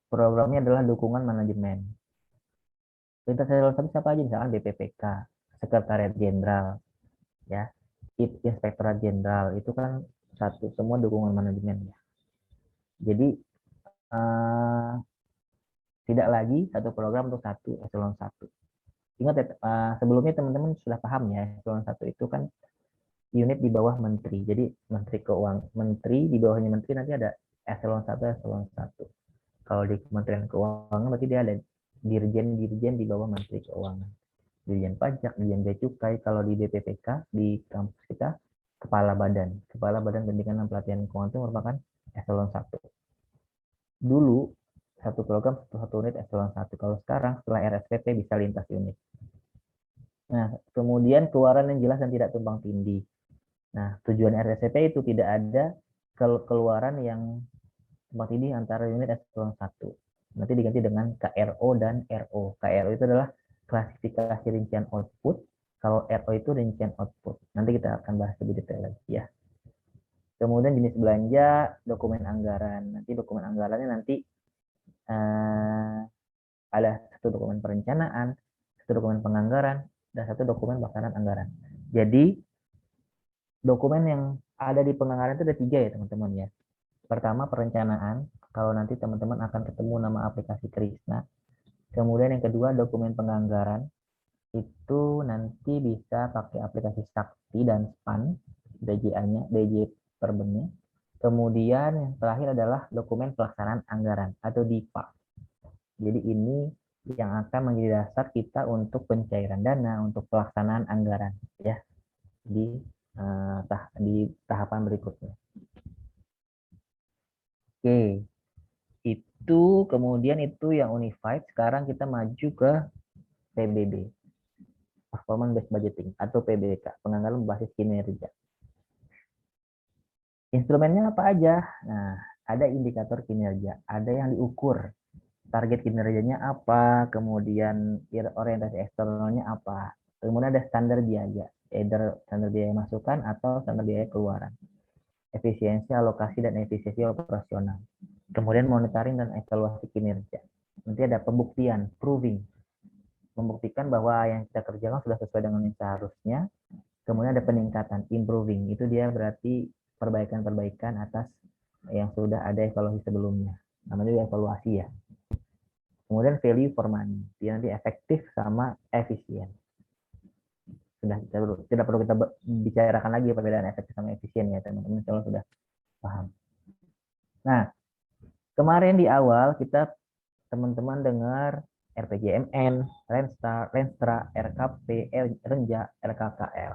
programnya adalah dukungan manajemen. Lintas eselon 1 siapa aja? Misalkan BPPK, Sekretariat Jenderal, ya, Inspektorat Jenderal, itu kan semua dukungan manajemen ya. Jadi tidak lagi 1 program untuk 1 eselon 1. Ingat ya, sebelumnya teman-teman sudah paham ya, eselon 1 itu kan unit di bawah menteri. Jadi menteri keuangan, menteri di bawahnya menteri nanti ada eselon 1, eselon 1. Kalau di Kementerian Keuangan berarti dia ada dirjen di bawah menteri keuangan. Dirjen pajak, dirjen bea cukai. Kalau di BPPK di kampus kita kepala badan pendidikan dan pelatihan keuangan itu merupakan eselon 1. Dulu 1 program 1 unit eselon 1. Kalau sekarang setelah RSPP bisa lintas unit. Nah, kemudian keluaran yang jelas dan tidak tumpang tindih. Nah, tujuan RSPP itu tidak ada keluaran yang tempat ini antara unit eselon 1. Nanti diganti dengan KRO dan RO. KRO itu adalah klasifikasi rincian output. Kalau RO itu rincian output. Nanti kita akan bahas lebih detail lagi ya. Kemudian jenis belanja, dokumen anggaran. Nanti dokumen anggarannya nanti ada satu dokumen perencanaan, satu dokumen penganggaran, dan satu dokumen pelaksanaan anggaran. Jadi dokumen yang ada di penganggaran itu ada 3 ya teman-teman ya. Pertama perencanaan, kalau nanti teman-teman akan ketemu nama aplikasi Krisna. Kemudian yang kedua dokumen penganggaran, itu nanti bisa pakai aplikasi Sakti dan SPAN, DJA-nya, DJ Perbennya. Kemudian yang terakhir adalah dokumen pelaksanaan anggaran atau DIPA. Jadi ini yang akan menjadi dasar kita untuk pencairan dana, untuk pelaksanaan anggaran ya di tahapan berikutnya. Oke, itu kemudian itu yang unified. Sekarang kita maju ke PBB, Performance Based Budgeting atau PBK, penganggaran berbasis kinerja. Instrumennya apa aja? Nah, ada indikator kinerja, ada yang diukur, target kinerjanya apa, kemudian orientasi eksternalnya apa, kemudian ada standar biaya, either standar biaya masukan atau standar biaya keluaran, efisiensi alokasi dan efisiensi operasional, kemudian monitoring dan evaluasi kinerja. Nanti ada pembuktian, proving, membuktikan bahwa yang kita kerjakan sudah sesuai dengan yang seharusnya. Kemudian ada peningkatan, improving, itu dia berarti perbaikan-perbaikan atas yang sudah ada evaluasi sebelumnya. Namanya evaluasi ya. Kemudian value for money, dia nanti efektif sama efisien. Sudah tidak perlu kita bicarakan lagi perbedaan efektif sama efisien ya teman-teman, kalau sudah paham. Nah, kemarin di awal kita teman-teman dengar RPJMN, Renstra, RKP, Renja, RKKL.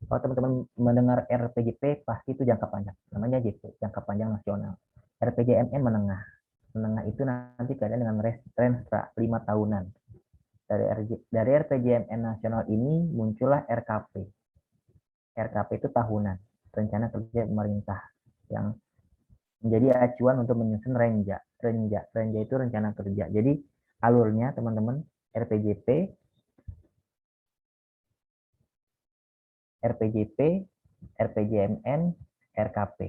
Kalau teman-teman mendengar RPJP pasti itu jangka panjang, namanya JP, jangka panjang nasional. RPJMN menengah. Menengah itu nanti keadaan dengan Renstra 5 tahunan. Dari RPJMN nasional ini muncullah RKP. RKP itu tahunan, rencana kerja pemerintah, yang menjadi acuan untuk menyusun Renja. Renja itu rencana kerja. Jadi alurnya teman-teman RPJP, RPJMN, RKP.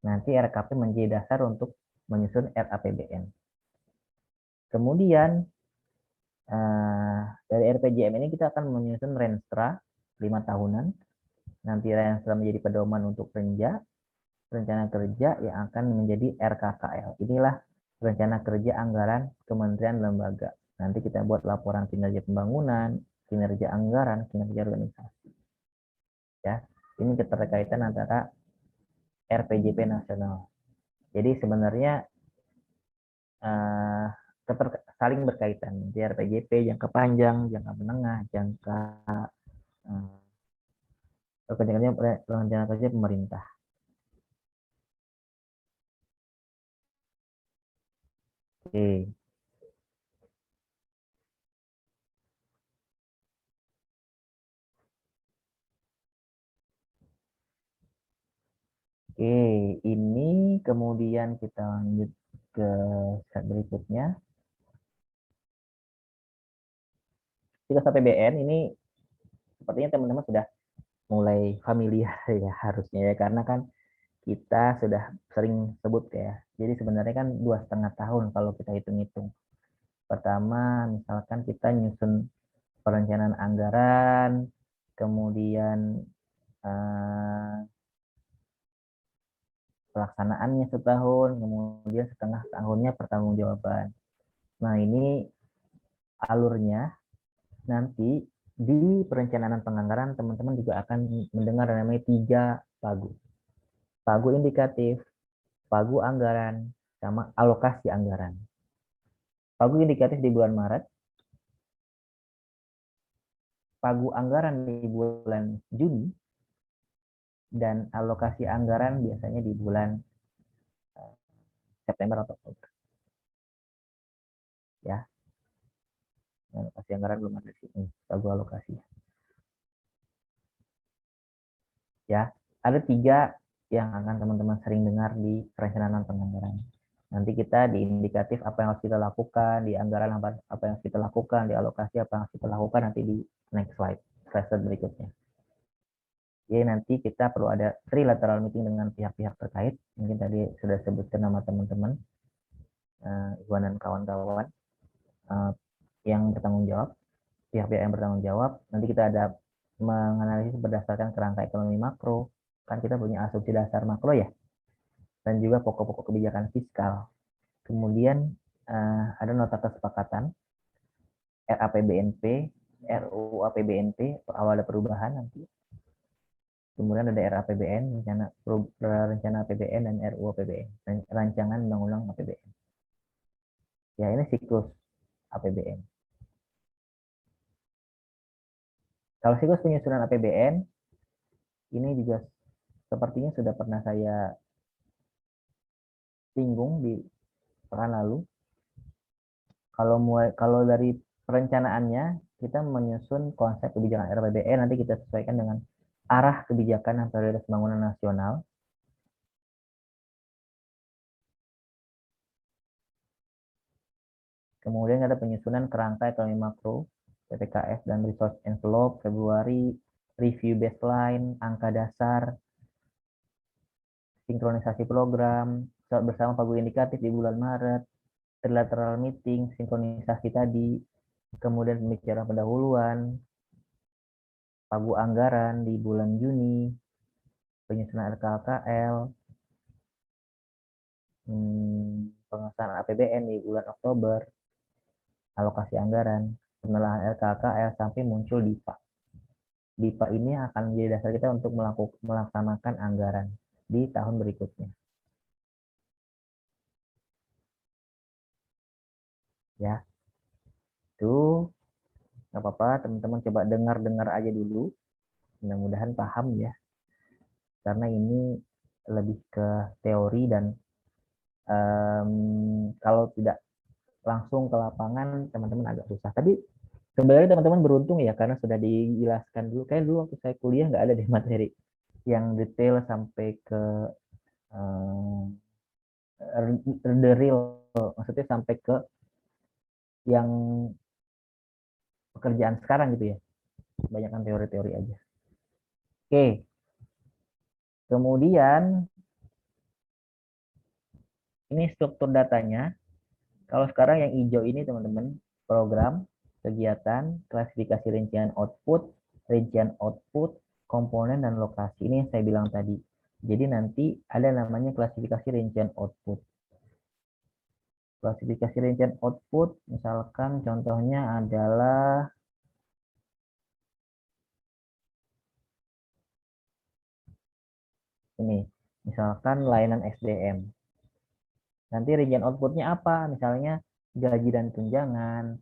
Nanti RKP menjadi dasar untuk menyusun RAPBN. Kemudian dari RPJMN ini kita akan menyusun Renstra 5 tahunan. Nanti Renstra menjadi pedoman untuk Renja, rencana kerja yang akan menjadi RKKL. Inilah rencana kerja anggaran kementerian lembaga. Nanti kita buat laporan kinerja pembangunan, kinerja anggaran, kinerja organisasi. Ya, ini keterkaitan antara RPJP nasional. Jadi sebenarnya saling berkaitan. Jadi RPJP jangka panjang, jangka menengah, jangka rencana kerja pemerintah. Oke. Oke, ini kemudian kita lanjut ke slide berikutnya. Jika KPBN ini sepertinya teman-teman sudah mulai familiar ya harusnya ya, karena kan kita sudah sering sebut ya. Jadi sebenarnya kan 2,5 tahun kalau kita hitung-hitung. Pertama, misalkan kita nyusun perencanaan anggaran, kemudian pelaksanaannya setahun, kemudian setengah tahunnya pertanggungjawaban. Nah, ini alurnya nanti di perencanaan penganggaran teman-teman juga akan mendengar namanya 3 pagu. Pagu indikatif, pagu anggaran, sama alokasi anggaran. Pagu indikatif di bulan Maret, pagu anggaran di bulan Juni, dan alokasi anggaran biasanya di bulan September atau Oktober. Ya. Alokasi anggaran belum ada sih, pagu alokasi. Ya, ada 3 yang akan teman-teman sering dengar di perencanaan penganggaran. Nanti kita di indikatif apa yang harus kita lakukan, di anggaran apa yang harus kita lakukan, di alokasi apa yang harus kita lakukan nanti di next slide berikutnya. Jadi nanti kita perlu ada trilateral meeting dengan pihak-pihak terkait. Mungkin tadi sudah sebutkan nama teman-teman, Iwan dan kawan-kawan yang bertanggung jawab, pihak-pihak yang bertanggung jawab. Nanti kita ada menganalisis berdasarkan kerangka ekonomi makro. Kan kita punya asumsi dasar makro ya, dan juga pokok-pokok kebijakan fiskal. Kemudian ada nota kesepakatan RAPBNP, RUU APBNP, awal ada perubahan nanti. Kemudian ada RAPBN, rencana APBN, dan RUU APBN, rancangan undang-undang APBN. Ya, ini siklus APBN. Kalau siklus penyusunan APBN, ini juga sepertinya sudah pernah saya singgung di pekan lalu. Kalau dari perencanaannya, kita menyusun konsep kebijakan RAPBN, nanti kita sesuaikan dengan arah kebijakan dan prioritas pembangunan nasional. Kemudian ada penyusunan kerangka ekonomi makro, PPKS dan resource envelope, Februari, review baseline, angka dasar, sinkronisasi program, bersama pagu indikatif di bulan Maret, trilateral meeting, sinkronisasi tadi, kemudian pembicaraan pendahuluan, pagu anggaran di bulan Juni, penyusunan RKKL, pengesahan APBN di bulan Oktober, alokasi anggaran, penelahan RKKL sampai muncul DIPA. DIPA ini akan menjadi dasar kita untuk melaksanakan anggaran di tahun berikutnya. Ya, itu nggak apa-apa, teman-teman coba dengar-dengar aja dulu. Mudah-mudahan paham ya. Karena ini lebih ke teori dan kalau tidak langsung ke lapangan teman-teman agak susah. Tapi sebenarnya teman-teman beruntung ya karena sudah dijelaskan dulu. Kayak dulu waktu saya kuliah nggak ada deh materi yang detail sampai ke the real, maksudnya sampai ke yang pekerjaan sekarang gitu ya. Kebanyakan teori-teori aja. Oke. Kemudian ini struktur datanya. Kalau sekarang yang hijau ini teman-teman, program, kegiatan, klasifikasi rincian output, komponen, dan lokasi. Ini yang saya bilang tadi. Jadi nanti ada namanya klasifikasi rincian output. Klasifikasi rincian output, misalkan contohnya adalah ini, misalkan layanan SDM. Nanti rincian outputnya apa? Misalnya gaji dan tunjangan,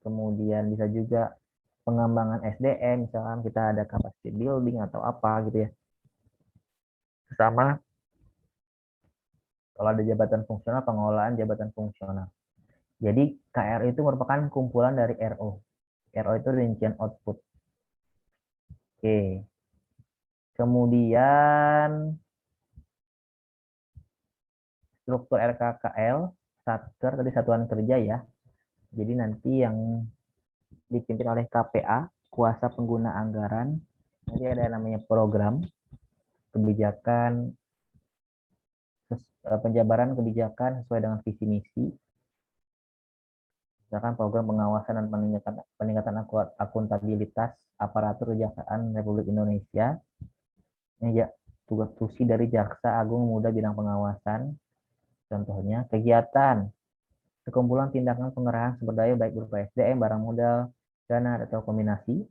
kemudian bisa juga pengembangan SDM, misalkan kita ada capacity building atau apa gitu ya. Sama kalau ada jabatan fungsional, pengelolaan jabatan fungsional. Jadi KR itu merupakan kumpulan dari RO. RO itu rincian output. Oke. Kemudian struktur RKKL, Satker tadi satuan kerja ya. Jadi nanti yang dipimpin oleh KPA, kuasa pengguna anggaran. Nanti ada namanya program, kebijakan, penjabaran kebijakan sesuai dengan visi misi. Misalkan program pengawasan dan peningkatan akuntabilitas aparatur kejaksaan Republik Indonesia. Ini ya tugas fungsi dari Jaksa Agung Muda bidang pengawasan. Contohnya kegiatan sekumpulan tindakan pengerahan sumber daya baik berupa SDM, barang modal, dana atau kombinasi.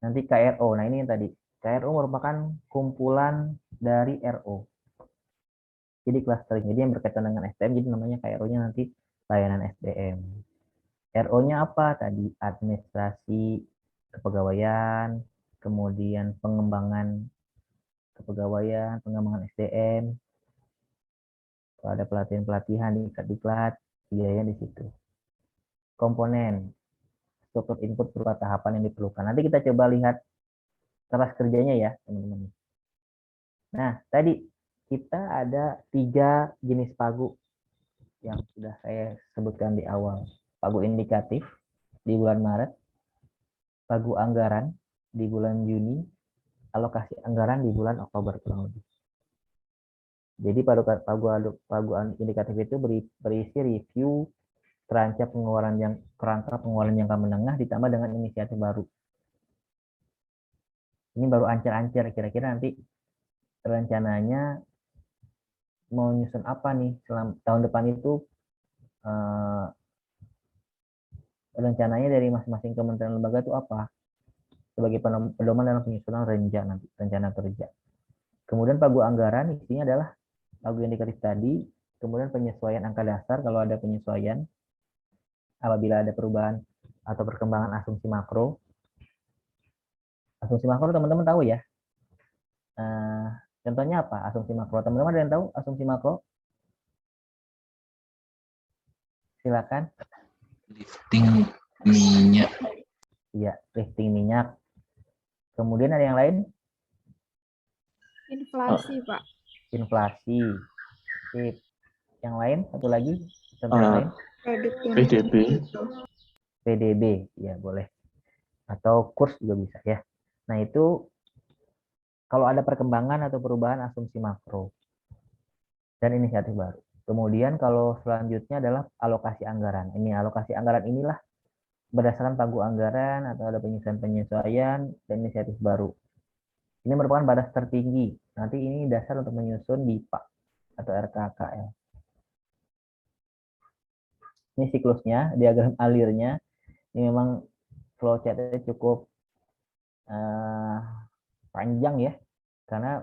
Nanti KRO. Nah, ini yang tadi. KRO merupakan kumpulan dari RO. Jadi clustering. Jadi yang berkaitan dengan SDM, jadi namanya KRO-nya nanti layanan SDM. RO-nya apa? Tadi administrasi kepegawaian, kemudian pengembangan kepegawaian, pengembangan SDM. Kalau ada pelatihan-pelatihan, diklat-diklat, biaya di situ. Komponen, struktur input berupa tahapan yang diperlukan. Nanti kita coba lihat kelas kerjanya ya, teman-teman. Nah, tadi kita ada 3 jenis pagu yang sudah saya sebutkan di awal. Pagu indikatif di bulan Maret, pagu anggaran di bulan Juni, alokasi anggaran di bulan Oktober kurang lebih. Jadi pagu indikatif itu berisi review kerangka pengeluaran jangka menengah ditambah dengan inisiatif baru. Ini baru ancer-ancer, kira-kira nanti rencananya mau nyusun apa nih selama tahun depan itu, rencananya dari masing-masing kementerian lembaga itu apa sebagai pedoman dalam penyusunan rencana kerja. Kemudian pagu anggaran isinya adalah pagu indikatif tadi, kemudian penyesuaian angka dasar kalau ada penyesuaian apabila ada perubahan atau perkembangan asumsi makro. Asumsi makro teman-teman tahu ya. Contohnya apa asumsi makro? Teman-teman ada yang tahu asumsi makro? Silakan. Lifting minyak. Iya, lifting minyak. Kemudian ada yang lain? Inflasi, Pak. Inflasi. Sip. Yang lain? Satu lagi? Contoh yang lain? PDB. PDB, ya boleh. Atau kurs juga bisa ya. Nah itu kalau ada perkembangan atau perubahan asumsi makro dan inisiatif baru. Kemudian kalau selanjutnya adalah alokasi anggaran. Ini alokasi anggaran inilah berdasarkan pagu anggaran atau ada penyesuaian dan inisiatif baru. Ini merupakan batas tertinggi. Nanti ini dasar untuk menyusun DIPA atau RKKL. Ini siklusnya, diagram alirnya. Ini memang flowchart-nya cukup panjang ya, karena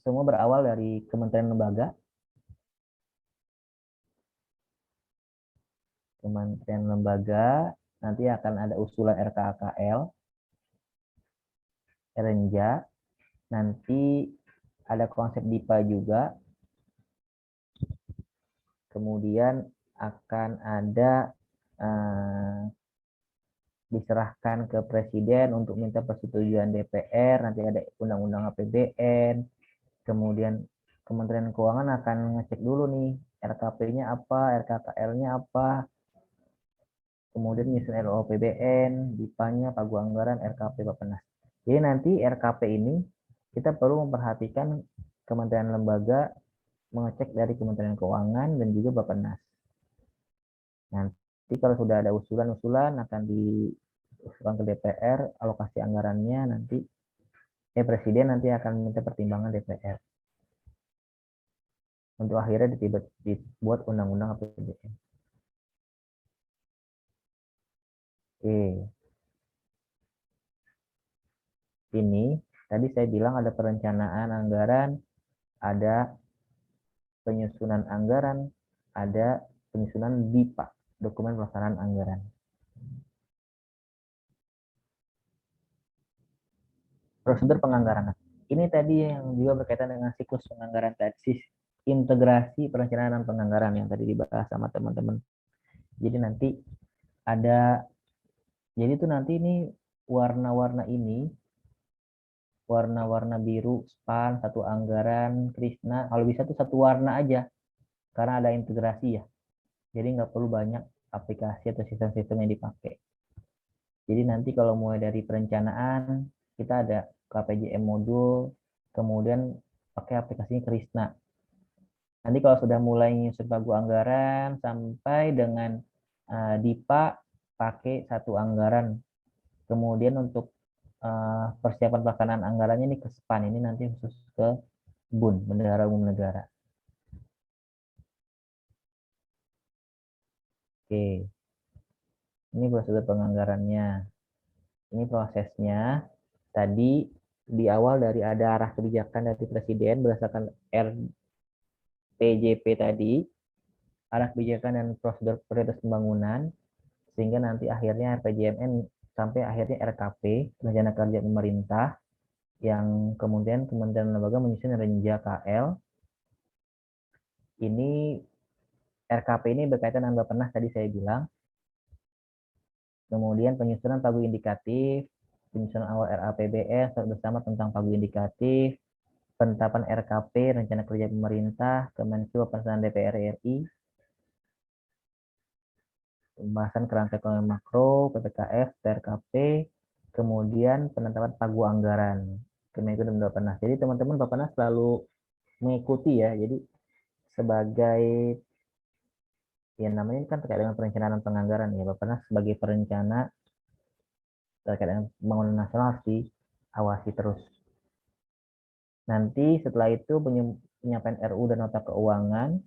semua berawal dari kementerian lembaga. Kementerian lembaga, nanti akan ada usulan RKKL, Renja, nanti ada konsep DIPA juga, kemudian akan ada diserahkan ke Presiden untuk minta persetujuan DPR, nanti ada undang-undang APBN, kemudian Kementerian Keuangan akan ngecek dulu nih, RKP-nya apa, RKKL-nya apa, kemudian nyusun RUU APBN, DIPA-nya, pagu anggaran, RKP Bappenas. Jadi nanti RKP ini kita perlu memperhatikan kementerian lembaga mengecek dari Kementerian Keuangan dan juga Bappenas. Nanti kalau sudah ada usulan-usulan akan diusulkan ke DPR, alokasi anggarannya nanti Presiden nanti akan minta pertimbangan DPR. Untuk akhirnya dibuat undang-undang APBN. Oke. Ini tadi saya bilang ada perencanaan anggaran, ada penyusunan anggaran, ada penyusunan DIPA, dokumen pelaksanaan anggaran. Prosedur penganggaran. Ini tadi yang juga berkaitan dengan siklus penganggaran tadi, integrasi perencanaan dan penganggaran yang tadi dibahas sama teman-teman. Jadi nanti ada, jadi itu nanti ini warna-warna ini, warna-warna biru, SPAN, satu anggaran, Krishna, kalau bisa tuh satu warna aja, karena ada integrasi ya. Jadi nggak perlu banyak aplikasi atau sistem-sistem yang dipakai. Jadi nanti kalau mulai dari perencanaan, kita ada KPJM modul, kemudian pakai aplikasinya Krishna. Nanti kalau sudah mulai nyusun pagu anggaran sampai dengan DIPA pakai satu anggaran. Kemudian untuk persiapan pelaksanaan anggarannya ini ke SPAN, ini nanti khusus ke BUN, Bendahara Umum Negara. Oke. Ini prosedur penganggarannya. Ini prosesnya. Tadi di awal dari ada arah kebijakan dari Presiden berdasarkan RPJP tadi, arah kebijakan dan prosedur prioritas pembangunan, sehingga nanti akhirnya RPJMN sampai akhirnya RKP, Rencana Kerja Pemerintah, yang kemudian Kementerian Lembaga menyusun Renja KL. Ini RKP ini berkaitan dengan Bappenas tadi saya bilang. Kemudian penyusunan pagu indikatif, penyusunan awal RAPBN bersama tentang pagu indikatif, penetapan RKP, rencana kerja pemerintah, Kemenkeu, Peraturan DPR RI, pembahasan kerangka ekonomi makro, PPKF, TRKP, kemudian penetapan pagu anggaran, Kemenkeu dan Bappenas. Jadi teman-teman Bappenas selalu mengikuti ya, jadi sebagai ya namanya kan terkait dengan perencanaan penganggaran ya, Bappenas sebagai perencana terkait dengan pembangunan nasional harus diawasi terus. Nanti setelah itu penyampaian RU dan nota keuangan,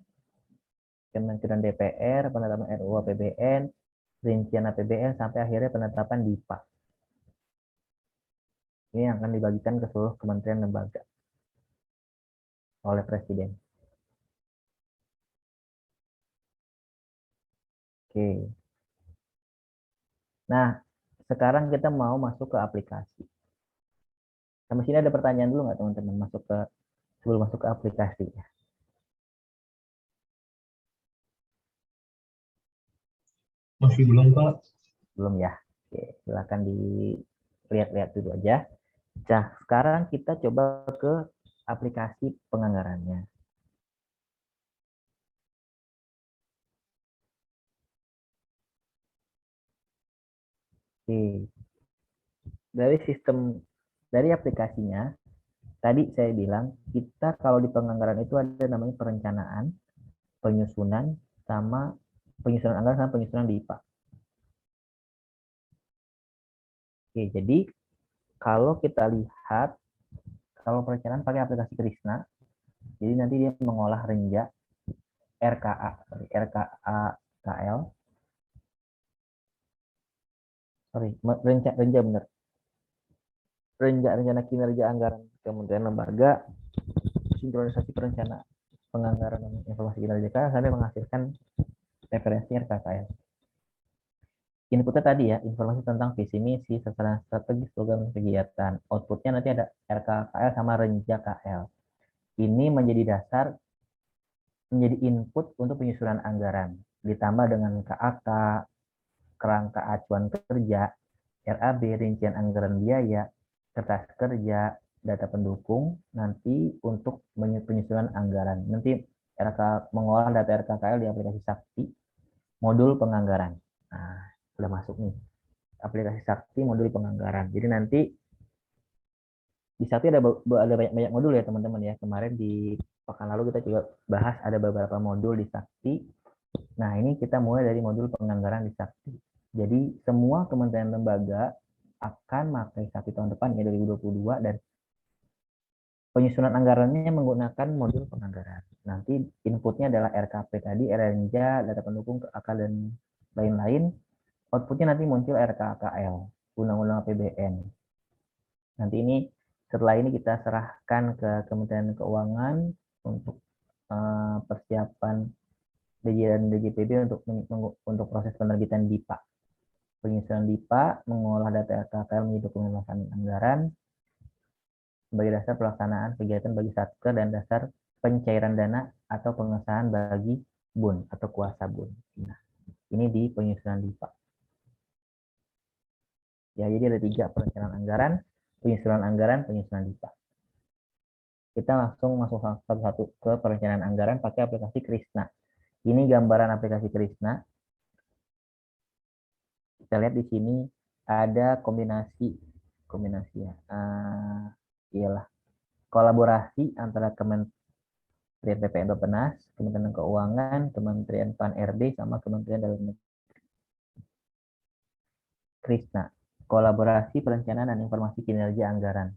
Kemenkeu dan DPR, penetapan RUU APBN, rincian APBN, sampai akhirnya penetapan DIPA. Ini yang akan dibagikan ke seluruh kementerian lembaga oleh Presiden. Oke. Nah, sekarang kita mau masuk ke aplikasi. Sampai sini ada pertanyaan dulu nggak teman-teman sebelum masuk ke aplikasi? Masih belum, Pak. Belum ya? Oke, silakan dilihat-lihat dulu aja. Nah, sekarang kita coba ke aplikasi penganggarannya. Oke. Dari aplikasinya, tadi saya bilang, kita kalau di penganggaran itu ada namanya perencanaan, penyusunan, sama penyusunan anggaran sama penyusunan DIPA. Oke, jadi kalau kita lihat, kalau perencanaan pakai aplikasi Krisna, jadi nanti dia mengolah renja RKA-KL. Renja benar. Rencana kinerja anggaran kementerian lembaga, sinkronisasi perencanaan penganggaran dan informasi kinerja KL sampai menghasilkan referensi RKKL. Inputnya tadi ya, informasi tentang visi misi, sasaran strategis, program kegiatan. Outputnya nanti ada RKKL sama renja KL. Ini menjadi dasar, menjadi input untuk penyusunan anggaran. Ditambah dengan KAK, kerangka acuan kerja, RAB, rincian anggaran biaya, kertas kerja, data pendukung, nanti untuk penyusunan anggaran. Nanti mengolah data RKKL di aplikasi Sakti, modul penganggaran. Nah, sudah masuk nih. Aplikasi Sakti, modul penganggaran. Jadi nanti di Sakti ada banyak modul ya teman-teman ya. Kemarin di pekan lalu kita juga bahas ada beberapa modul di Sakti. Nah, ini kita mulai dari modul penganggaran di Sakti. Jadi semua kementerian lembaga akan pakai Sakti tahun depan ya 2022 dan penyusunan anggarannya menggunakan modul penganggaran. Nanti inputnya adalah RKP tadi, RNJ, data pendukung, KAK dan lain-lain. Outputnya nanti muncul RKKL, Undang-Undang APBN. Nanti ini setelah ini kita serahkan ke Kementerian Keuangan untuk persiapan DJ dan DJPB untuk proses penerbitan DIPA. Penyusunan DIPA, mengolah data RKKL menjadi dokumen pelaksanaan anggaran sebagai dasar pelaksanaan kegiatan bagi Satker dan dasar pencairan dana atau pengesahan bagi BUN atau kuasa BUN. Nah, ini di penyusunan DIPA. Ya, jadi ada 3 perencanaan anggaran, penyusunan anggaran, penyusunan DIPA. Kita langsung masuk satu-satu ke perencanaan anggaran pakai aplikasi Krisna. Ini gambaran aplikasi Krisna. Kita lihat di sini ada kombinasi ya, kolaborasi antara Kementerian PPN Bappenas, Kementerian Keuangan, Kementerian PAN RB sama Kementerian Dalam Negeri. Krisna, kolaborasi perencanaan dan informasi kinerja anggaran.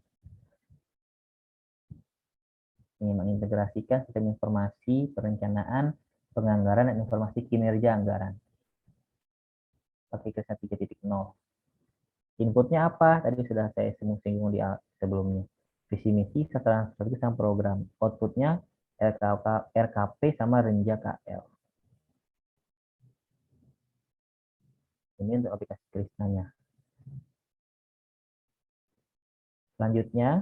Ini mengintegrasikan sistem informasi perencanaan, penganggaran, dan informasi kinerja anggaran. Pakai Krisna 3.0. Inputnya apa? Tadi sudah saya singgung di sebelumnya. Visi misi, sasaran strategis, sama program. Outputnya RKP sama renja KL. Ini untuk aplikasi Krisnanya. Selanjutnya,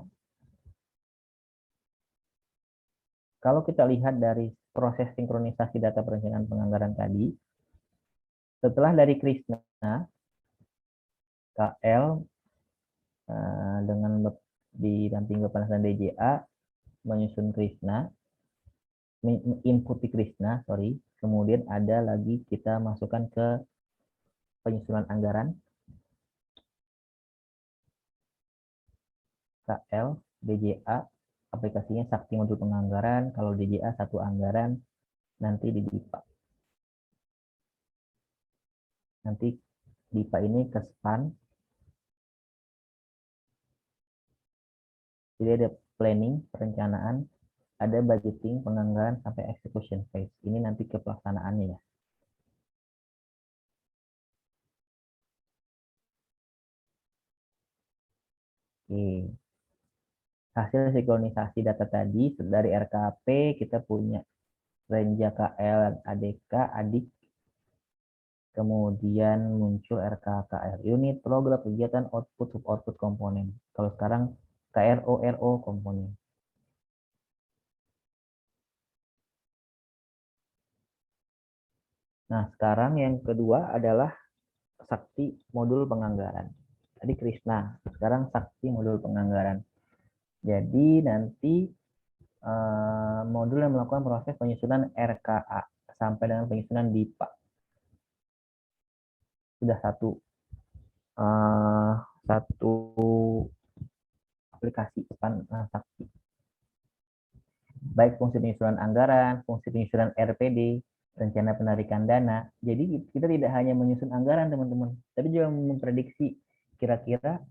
kalau kita lihat dari proses sinkronisasi data perencanaan penganggaran tadi, setelah dari Krisna, KL dengan didampingi kepanasan DJA menyusun Krishna, input di Krishna, sorry. Kemudian ada lagi kita masukkan ke penyusunan anggaran, KL, DJA, aplikasinya Sakti modul penganggaran, kalau DJA satu anggaran, nanti di DIPA. Nanti DIPA ini ke span, jadi ada planning, perencanaan, ada budgeting, penganggaran, sampai execution phase. Ini nanti ke pelaksanaannya ya. Oke. Hasil sinkronisasi data tadi dari RKP kita punya Renja KL, ADK, ADIK, kemudian muncul RKKL, unit, program, kegiatan, output, sub-output komponen. Kalau sekarang KRO, RO komponen. Nah, sekarang yang kedua adalah Sakti modul penganggaran. Tadi Krishna, sekarang Sakti modul penganggaran. Jadi nanti modul yang melakukan proses penyusunan RKA sampai dengan penyusunan DIPA. Sudah satu aplikasi Sakti. Baik fungsi penyusunan anggaran, fungsi penyusunan RPD, rencana penarikan dana. Jadi kita tidak hanya menyusun anggaran, teman-teman, tapi juga memprediksi kira-kira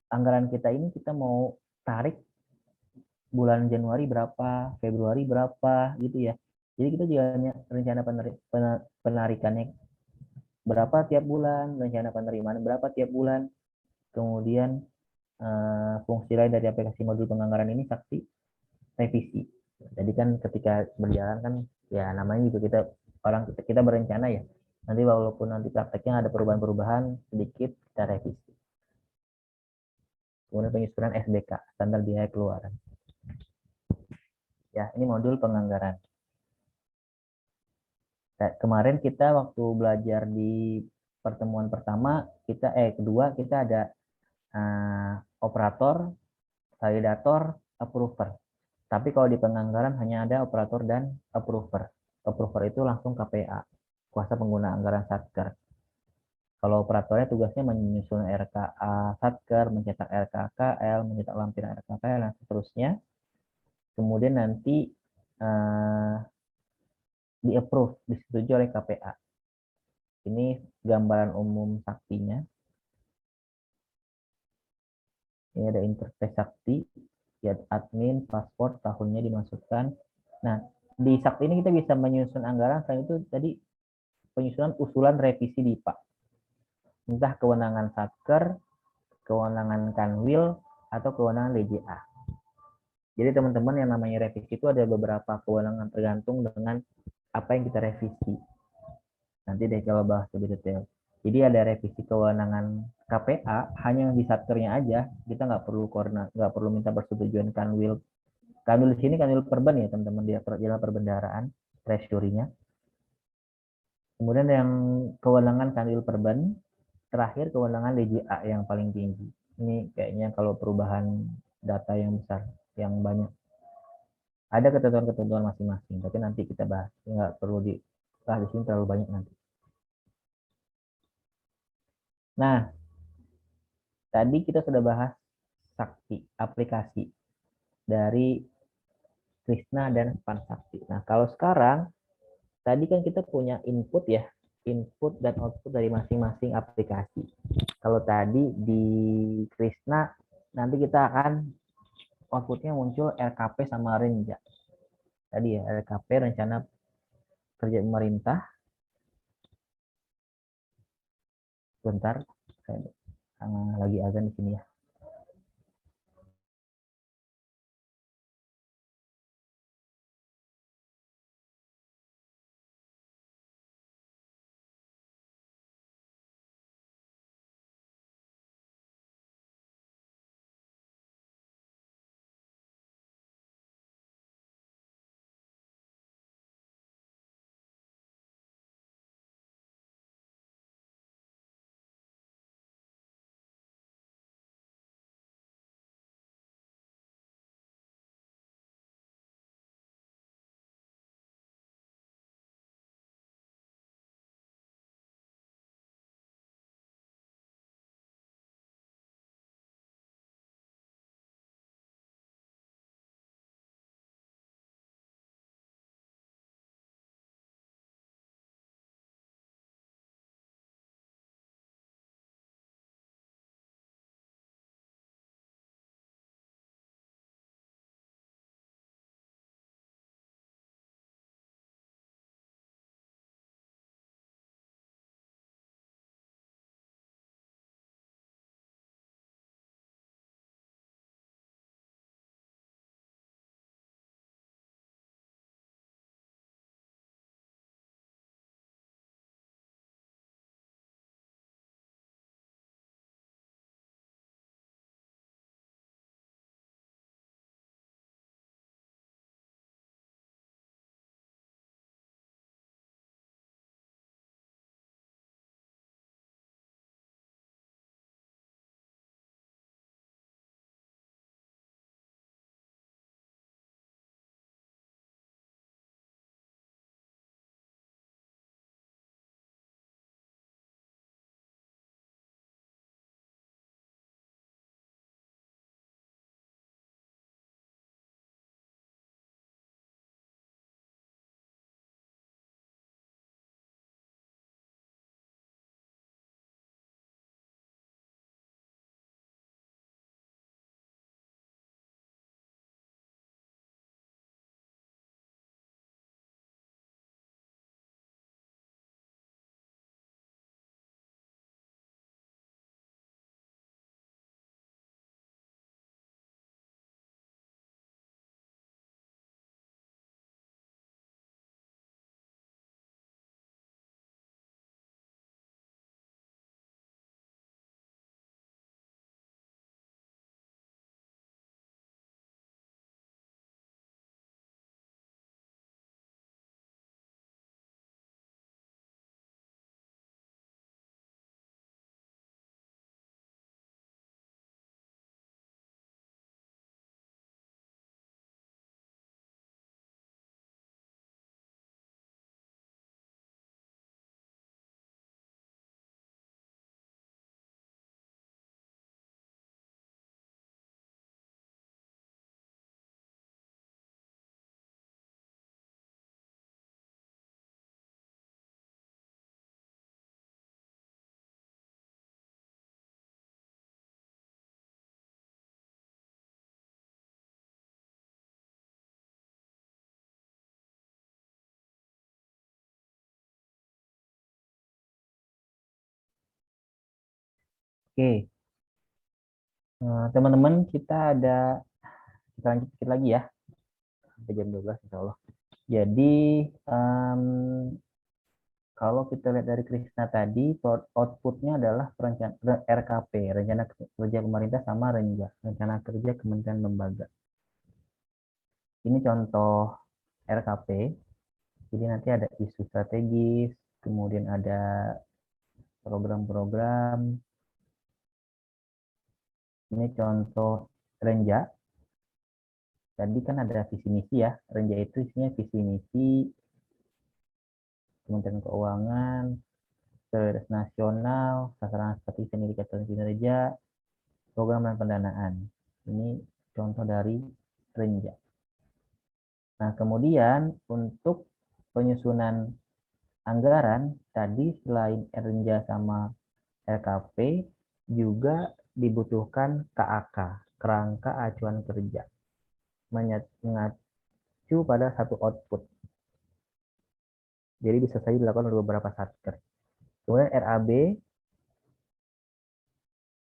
anggaran kita ini kita mau tarik bulan Januari berapa, Februari berapa, gitu ya. Jadi kita juga hanya rencana penarikannya berapa tiap bulan, rencana penerimaan berapa tiap bulan. Kemudian fungsi lain dari aplikasi modul penganggaran ini Sakti revisi. Jadi kan ketika berjalan kan ya namanya juga kita berencana ya. Nanti walaupun nanti prakteknya ada perubahan-perubahan sedikit kita revisi. Kemudian penyusunan SBK, standar biaya keluaran. Ya, ini modul penganggaran. Nah, kemarin kita waktu belajar di pertemuan pertama kedua kita ada operator, validator, approver. Tapi kalau di penganggaran hanya ada operator dan approver. Approver itu langsung KPA, kuasa pengguna anggaran Satker. Kalau operatornya tugasnya menyusun RKA Satker, mencetak RKKL, mencetak lampiran RKKL, dan seterusnya. Kemudian nanti di-approve, disetujui oleh KPA. Ini gambaran umum Saktinya. Ini ada interface Sakti, lihat admin, password, tahunnya dimasukkan. Nah, di Sakti ini kita bisa menyusun anggaran, selain itu tadi penyusunan usulan revisi DIPA. Entah kewenangan Satker, kewenangan Kanwil, atau kewenangan DJA. Jadi teman-teman yang namanya revisi itu ada beberapa kewenangan tergantung dengan apa yang kita revisi. Nanti deh kalau bahas lebih detail. Jadi ada revisi kewenangan KPA hanya di Satkernya aja. Kita nggak perlu minta persetujuan Kanwil. Kanwil di sini Kanwil Perben ya teman-teman, dia dalam perbendaharaan treasury-nya. Kemudian yang kewenangan Kanwil Perben, terakhir kewenangan DJA yang paling tinggi. Ini kayaknya kalau perubahan data yang besar, yang banyak. Ada ketentuan-ketentuan masing-masing, tapi nanti kita bahas. Nggak perlu dibahas di sini terlalu banyak nanti. Nah, tadi kita sudah bahas Sakti, aplikasi dari Krishna dan Pansakti. Nah, kalau sekarang, tadi kan kita punya input ya, input dan output dari masing-masing aplikasi. Kalau tadi di Krishna, nanti kita akan outputnya muncul RKP sama Renja. Tadi ya, RKP rencana kerja pemerintah. Bentar, saya lagi azan di sini ya. Oke, teman-teman, kita lanjut sedikit lagi ya, sampai jam 12 insya Allah. Jadi, kalau kita lihat dari Krisna tadi, outputnya adalah RKP, Rencana Kerja Pemerintah sama Renja, Rencana Kerja Kementerian Lembaga. Ini contoh RKP, jadi nanti ada isu strategis, kemudian ada program-program. Ini contoh Renja. Tadi kan ada visi misi ya. Renja itu isinya visi misi Kementerian Keuangan, prioritas nasional, sasaran strategis dan indikator kinerja, program dan pendanaan. Ini contoh dari Renja. Nah, kemudian untuk penyusunan anggaran, tadi selain Renja sama RKP, juga dibutuhkan KAK, Kerangka Acuan Kerja, mengacu pada satu output. Jadi bisa saja dilakukan oleh beberapa satker. Kemudian RAB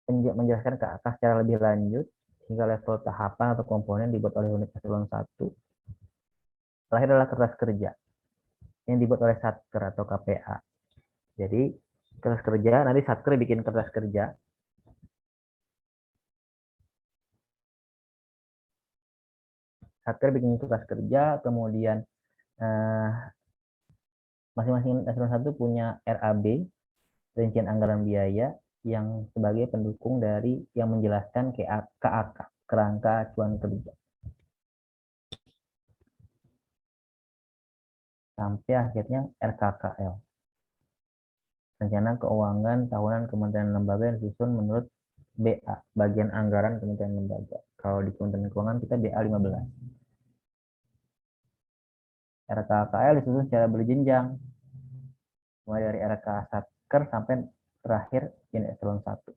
menjelaskan KAK secara lebih lanjut hingga level tahapan atau komponen dibuat oleh unit eselon 1. Terakhir adalah kertas kerja yang dibuat oleh satker atau KPA. Jadi kertas kerja, nanti satker bikin kertas kerja. Satker bikin kertas kerja, kemudian masing-masing eselon 1 punya RAB, rincian anggaran biaya, yang sebagai pendukung dari yang menjelaskan KAK, Kerangka Acuan Kerja. Sampai akhirnya RKKL, Rencana Keuangan Tahunan Kementerian Lembaga yang disusun menurut BA, Bagian Anggaran Kementerian Lembaga. Kalau di Kementerian Keuangan kita BA 15. RKKL disusun secara berjenjang, mulai dari RK Satker sampai terakhir unit eselon 1.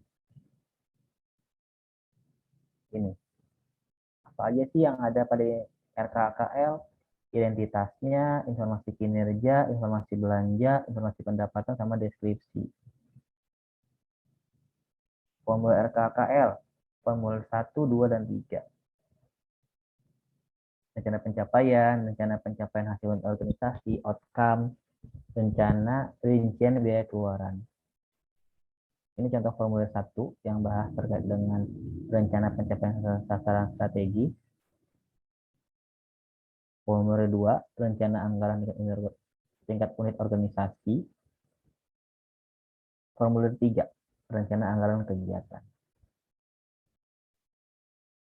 Ini. Apa aja sih yang ada pada RKKL? Identitasnya, informasi kinerja, informasi belanja, informasi pendapatan, sama deskripsi. Formulir RKKL, formulir 1, 2, dan 3. Rencana pencapaian hasil organisasi, outcome, rencana, rincian biaya keluaran. Ini contoh formulir 1 yang bahas terkait dengan rencana pencapaian sasaran strategi. Formulir 2, rencana anggaran tingkat unit organisasi. Formulir 3, rencana anggaran kegiatan.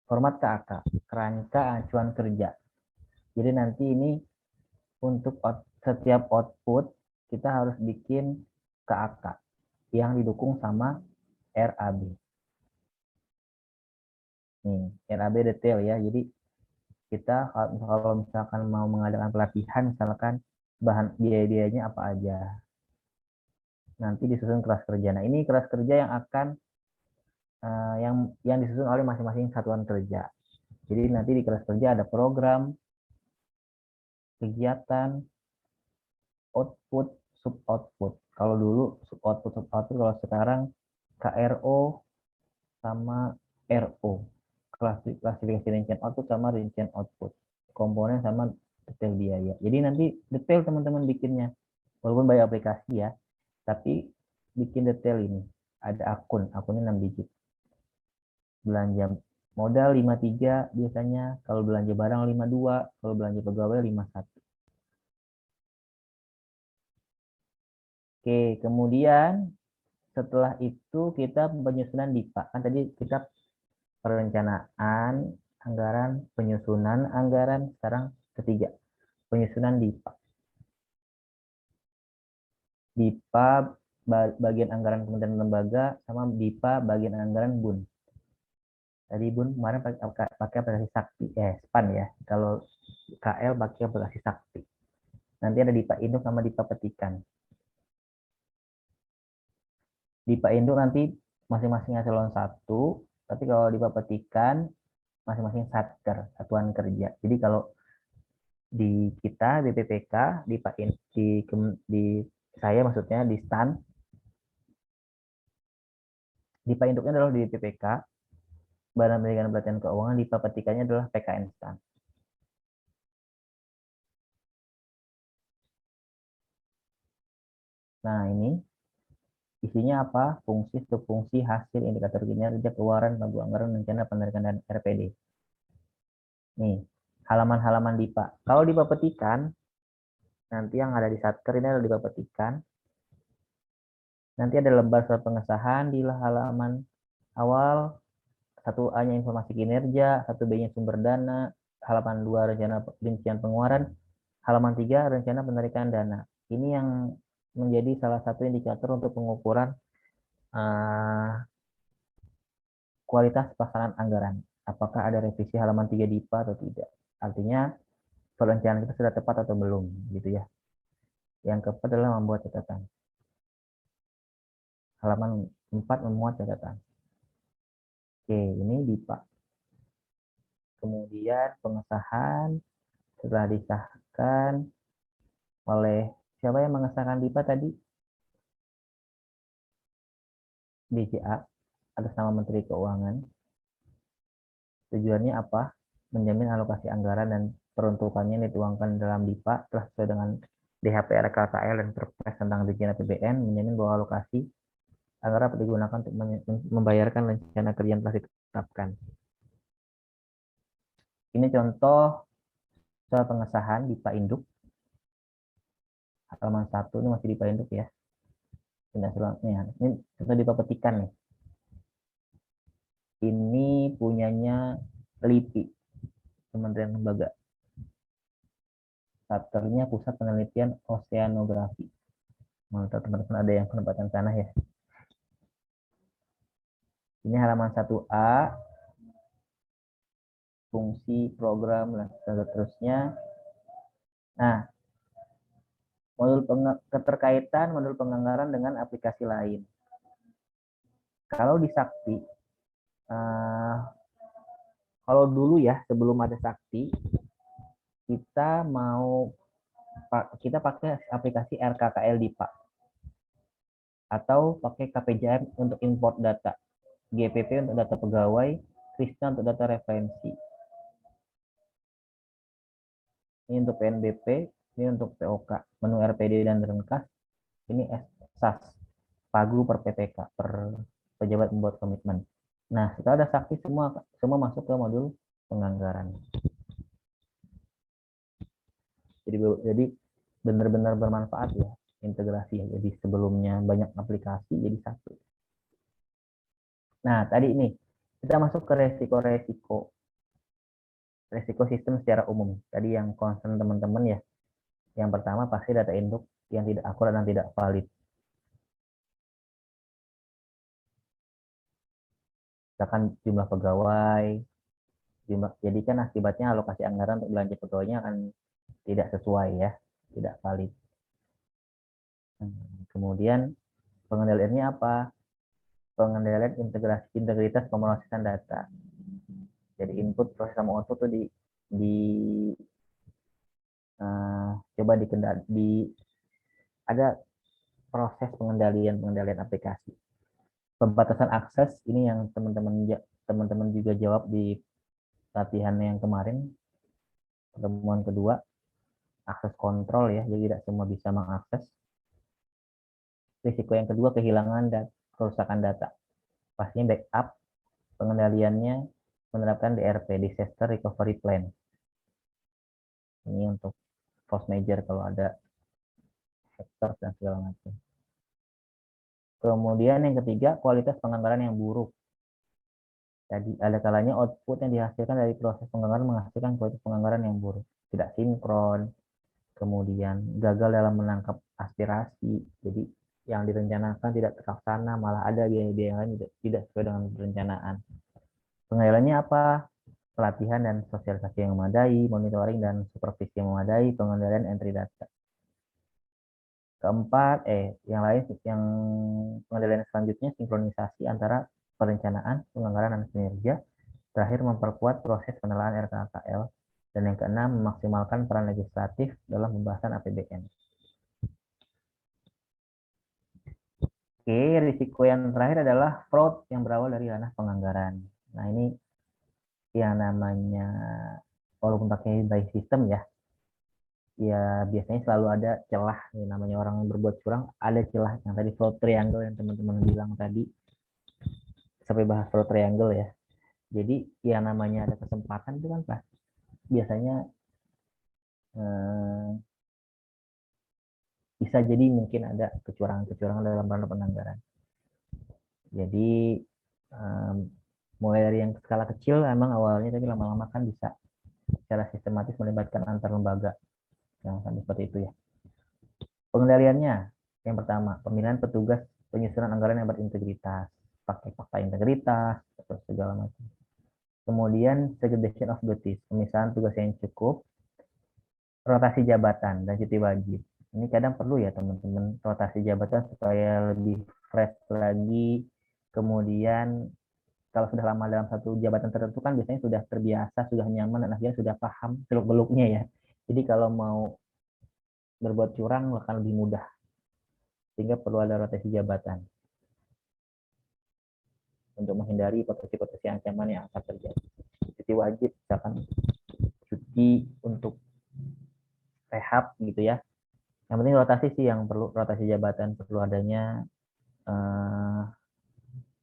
Format KAK, Kerangka Acuan Kerja. Jadi nanti ini untuk setiap output kita harus bikin KAK yang didukung sama RAB. Nih, RAB detail ya. Jadi kita kalau misalkan mau mengadakan pelatihan, misalkan bahan biaya-biayanya apa aja. Nanti disusun kelas kerja. Nah, ini kelas kerja yang akan yang disusun oleh masing-masing satuan kerja. Jadi nanti di kelas kerja ada program, kegiatan, output, sub-output. Kalau dulu sub-output, sub-output, kalau sekarang KRO sama RO. Klasifikasi rincian output sama rincian output. Komponen sama detail biaya. Jadi nanti detail teman-teman bikinnya. Walaupun by aplikasi ya, tapi bikin detail ini. Ada akunnya 6 digit. Belanja modal 53 biasanya, kalau belanja barang 52, kalau belanja pegawai 51. Oke, kemudian setelah itu kita penyusunan DIPA. Kan tadi kita perencanaan anggaran, penyusunan anggaran, sekarang ketiga, penyusunan DIPA. DIPA bagian anggaran Kementerian Lembaga sama DIPA bagian anggaran BUN. Tadi BUN kemarin pakai aplikasi Sakti, SPAN ya. Kalau KL pakai aplikasi Sakti. Nanti ada DIPA Induk sama DIPA Petikan. DIPA Induk nanti masing-masing eselon 1, tapi kalau DIPA Petikan masing-masing satker, satuan kerja. Jadi kalau di kita di PPK, di saya maksudnya di STAN, DIPA induknya adalah di PPK, Badan Pendidikan dan Pelatihan Keuangan, DIPA petikannya adalah PKN STAN. Nah, ini isinya apa? Fungsi, subfungsi, hasil, indikator kinerja, keluaran, pagu anggaran, rencana, penarikan, dan RPD. Nih, halaman-halaman DIPA. Kalau DIPA petikan, nanti yang ada di satker ini adalah DIPA petikan. Nanti ada lembar surat pengesahan di halaman awal. 1A-nya informasi kinerja, 1B-nya sumber dana, halaman 2 rencana rincian pengeluaran, halaman 3 rencana penarikan dana. Ini yang menjadi salah satu indikator untuk pengukuran kualitas pelaksanaan anggaran. Apakah ada revisi halaman 3 DIPA atau tidak. Artinya perencanaan kita sudah tepat atau belum, gitu ya. Yang keempat adalah membuat catatan. Halaman 4 memuat catatan. Oke, ini DIPA. Kemudian pengesahan setelah disahkan oleh siapa yang mengesahkan DIPA tadi? DJA atas nama Menteri Keuangan. Tujuannya apa? Menjamin alokasi anggaran dan peruntukannya dituangkan dalam DIPA telah sesuai dengan DHP RKKL dan Perpres tentang Dirjen APBN, menjamin bahwa alokasi anggaran dapat digunakan untuk membayarkan rencana kerja yang telah ditetapkan. Ini contoh soal pengesahan DIPA induk. Halaman 1 ini masih DIPA induk ya. Ini contoh DIPA petikan nih. Ini punyanya LIPI, Kementerian Lembaga. Satkernya Pusat Penelitian Oseanografi. Mantap teman-teman, ada yang penempatan tanah ya. Ini halaman 1A, fungsi, program, dan seterusnya. Nah, modul keterkaitan modul penganggaran dengan aplikasi lain. Kalau di Sakti, kalau dulu ya, sebelum ada Sakti, kita pakai aplikasi RKKL DIPA atau pakai KPJM untuk import data, GPP untuk data pegawai, Krishna untuk data referensi. Ini untuk PNBP, ini untuk POK, menu RPD dan ringkas, ini SAS, pagu per PPK, per pejabat membuat komitmen. Nah, setelah ada Sakti, semua masuk ke modul penganggaran. Jadi benar-benar bermanfaat ya integrasi ya. Jadi sebelumnya banyak aplikasi jadi satu. Nah, tadi ini kita masuk ke resiko sistem secara umum. Tadi yang concern teman-teman ya. Yang pertama pasti data induk yang tidak akurat dan tidak valid. Misalkan jumlah pegawai, jadi kan akibatnya alokasi anggaran untuk belanja pegawainya akan tidak sesuai ya, tidak valid. Kemudian pengendaliannya apa? Pengendalian integritas pemrosesan data. Jadi input, proses sama output tuh coba ada proses pengendalian aplikasi. Pembatasan akses ini yang teman-teman juga jawab di latihan yang kemarin, pertemuan kedua. Akses kontrol ya, jadi tidak semua bisa mengakses. Risiko yang kedua, kehilangan dan kerusakan data. Pastinya backup, pengendaliannya menerapkan DRP, Disaster Recovery Plan. Ini untuk force major kalau ada hacker dan segala macam. Kemudian yang ketiga, kualitas penganggaran yang buruk. Jadi ada kalanya output yang dihasilkan dari proses penganggaran menghasilkan kualitas penganggaran yang buruk, tidak sinkron, kemudian gagal dalam menangkap aspirasi. Jadi yang direncanakan tidak terlaksana, malah ada biaya-biaya lain tidak sesuai dengan perencanaan. Pengendaliannya apa? Pelatihan dan sosialisasi yang memadai, monitoring dan supervisi yang memadai, pengendalian entry data. Keempat, yang pengendalian selanjutnya sinkronisasi antara perencanaan, penganggaran, dan kinerja. Terakhir, memperkuat proses penilaian RKKL. Dan yang keenam, memaksimalkan peran legislatif dalam pembahasan APBN. Oke, risiko yang terakhir adalah fraud yang berawal dari ranah penganggaran. Nah, ini yang namanya, walaupun pakai by system ya, ya biasanya selalu ada celah, nih, namanya orang yang berbuat curang, ada celah yang tadi fraud triangle yang teman-teman bilang tadi, sampai bahas fraud triangle ya. Jadi yang namanya ada kesempatan itu kan pas biasanya bisa jadi mungkin ada kecurangan-kecurangan dalam ranah penganggaran. Jadi mulai dari yang skala kecil emang awalnya, tapi lama-lama kan bisa secara sistematis melibatkan antar lembaga yang sampai seperti itu ya. Pengendaliannya, yang pertama, pemilihan petugas penyusunan anggaran yang berintegritas, pakai fakta integritas, atau segala macam. Kemudian segregation of duties, pemisahan tugas yang cukup, rotasi jabatan dan cuti wajib. Ini kadang perlu ya teman-teman, rotasi jabatan supaya lebih fresh lagi. Kemudian kalau sudah lama dalam satu jabatan tertentu kan biasanya sudah terbiasa, sudah nyaman, dan akhirnya sudah paham seluk-beluknya ya. Jadi kalau mau berbuat curang akan lebih mudah. Sehingga perlu ada rotasi jabatan untuk menghindari potensi-potensi ancaman yang akan terjadi. Cuti wajib, misalkan cuti untuk rehab gitu ya. Yang penting rotasi sih yang perlu, rotasi jabatan, perlu adanya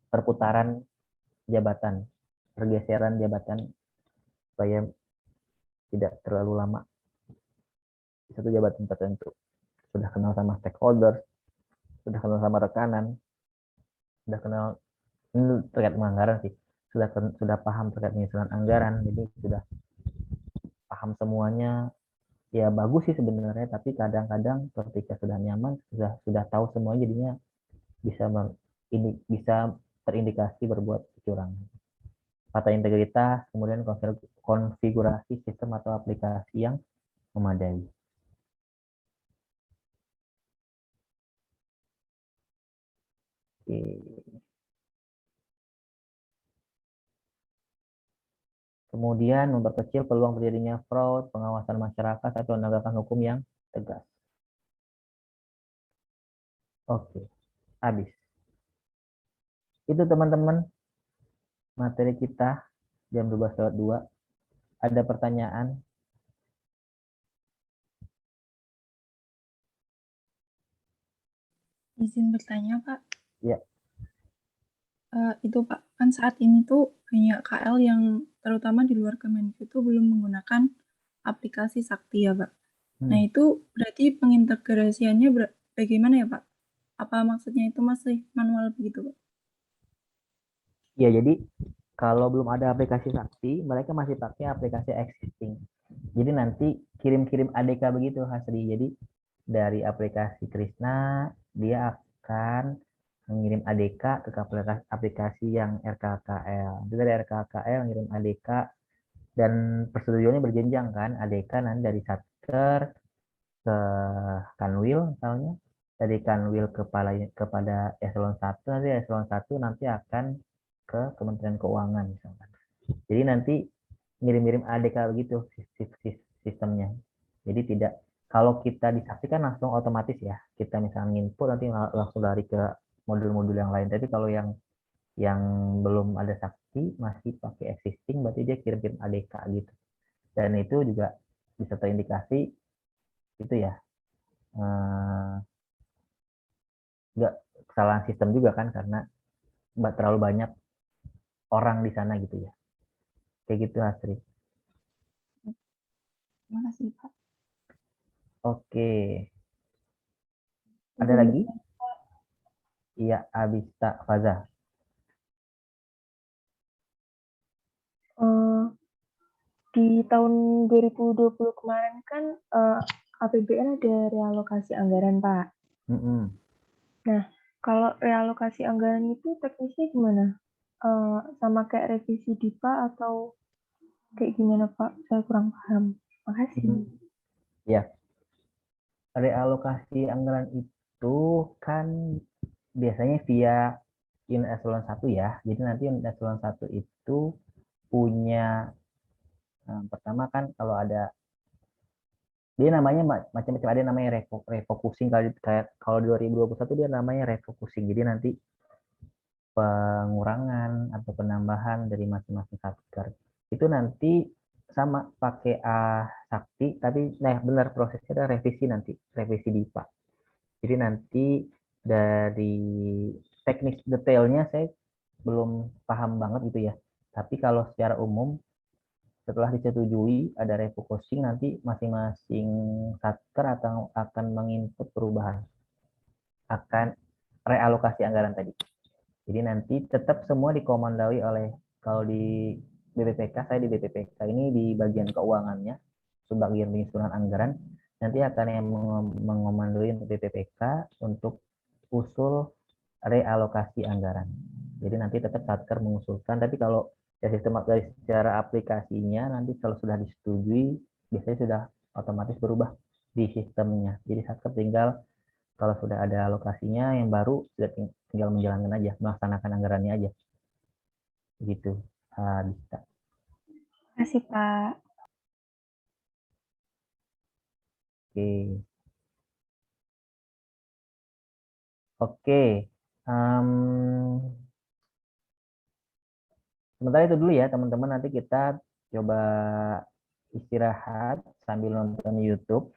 perputaran jabatan, pergeseran jabatan supaya tidak terlalu lama di satu jabatan tertentu. Sudah kenal sama stakeholder, sudah kenal sama rekanan, sudah kenal, ini terkait penganggaran sih, sudah paham terkait penyusunan anggaran, jadi sudah paham semuanya. Ya bagus sih sebenarnya, tapi kadang-kadang ketika sudah nyaman, sudah tahu semuanya, jadinya bisa terindikasi berbuat kecurangan. Fakta integritas, kemudian konfigurasi sistem atau aplikasi yang memadai. Oke. Kemudian memperkecil peluang terjadinya fraud, pengawasan masyarakat, atau penegakan hukum yang tegas. Oke, habis. Itu teman-teman materi kita jam 12:02. Ada pertanyaan? Izin bertanya, Pak. Ya. Itu Pak, kan saat ini tuh banyak KL yang terutama di luar Kemenku itu belum menggunakan aplikasi Sakti ya Pak. Nah itu berarti pengintegrasiannya bagaimana ya Pak? Apa maksudnya itu masih manual begitu Pak? Ya, jadi kalau belum ada aplikasi Sakti, mereka masih pakai aplikasi existing. Jadi nanti kirim-kirim ADK begitu Hasri. Jadi dari aplikasi Krishna, dia akan mengirim ADK ke aplikasi yang RKKL. Jadi dari RKKL ngirim ADK, dan persetujuannya berjenjang kan, ADK nanti dari Satker ke Kanwil misalnya, dari Kanwil kepada eselon 1, nanti eselon 1 nanti akan ke Kementerian Keuangan misalkan. Jadi nanti ngirim-ngirim ADK begitu sistemnya. Jadi tidak, kalau kita disaksikan langsung otomatis ya, kita misalnya input nanti langsung lari ke modul-modul yang lain. Tapi kalau yang belum ada Sakti masih pakai existing, berarti dia kirim-kirim ADK gitu. Dan itu juga bisa terindikasi itu ya, nggak kesalahan sistem juga kan, karena terlalu banyak orang di sana gitu ya. Kayak gitu Hasri. Terima kasih Pak. Oke. Ada lagi? Iya, Abista Faza. Di tahun 2020 kemarin kan APBN ada realokasi anggaran, Pak. Nah, kalau realokasi anggaran itu teknisnya gimana? Sama kayak revisi DIPA atau kayak gimana, Pak? Saya kurang paham. Makasih. Ya, realokasi anggaran itu kan biasanya via unit eselon 1 ya. Jadi nanti unit eselon 1 itu punya, pertama kan kalau ada Dia namanya macam-macam, ada yang namanya refocusing, kalau di 2021 dia namanya refocusing. Jadi nanti pengurangan atau penambahan dari masing-masing satker itu nanti sama pakai sakti, tapi benar prosesnya ada revisi, nanti revisi DIPA. Jadi nanti dari teknis detailnya saya belum paham banget gitu ya, tapi kalau secara umum setelah disetujui ada refocusing, nanti masing-masing satker akan menginput perubahan, akan realokasi anggaran tadi. Jadi nanti tetap semua dikomandoi oleh, kalau di BPPK, saya di BPPK ini di bagian keuangannya, sebagian penyusunan anggaran, nanti akan yang mengomandoi BPPK untuk usul realokasi anggaran. Jadi nanti tetap satker mengusulkan, tapi kalau dari secara aplikasinya nanti kalau sudah disetujui, biasanya sudah otomatis berubah di sistemnya. Jadi satker tinggal kalau sudah ada alokasinya yang baru, sudah tinggal menjalankan aja, melaksanakan anggarannya aja. Gitu. Bisa. Terima kasih, Pak. Oke. Oke. Sementara itu dulu ya, teman-teman. Nanti kita coba istirahat sambil nonton YouTube.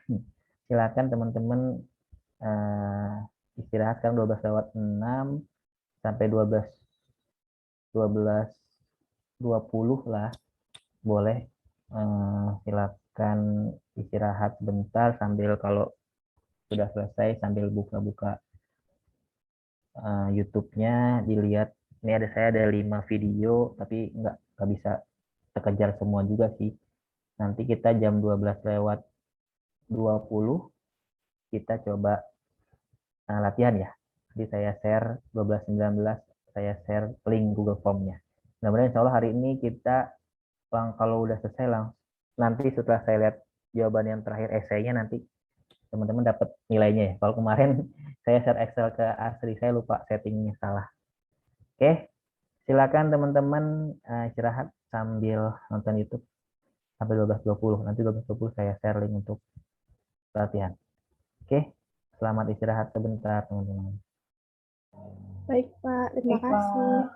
Silakan teman-teman istirahat sekarang 12:06 sampai 12:20 lah, boleh. Silakan istirahat sebentar sambil, kalau sudah selesai, sambil buka-buka YouTube-nya, dilihat. Ini saya ada 5 video, tapi nggak bisa terkejar semua juga sih. Nanti kita jam 12:20 kita coba latihan ya. Jadi saya share 12:19, saya share link Google Form-nya. Mudah-mudahan insya Allah hari ini kita kalau udah selesai nanti setelah saya lihat jawaban yang terakhir esainya, nanti teman-teman dapat nilainya ya. Kalau kemarin saya share Excel ke Asri, saya lupa settingnya salah. Oke, silakan teman-teman istirahat sambil nonton YouTube sampai 12:20. Nanti 12:20 saya share link untuk latihan. Oke, selamat istirahat sebentar teman-teman. Baik, Pak. Terima kasih.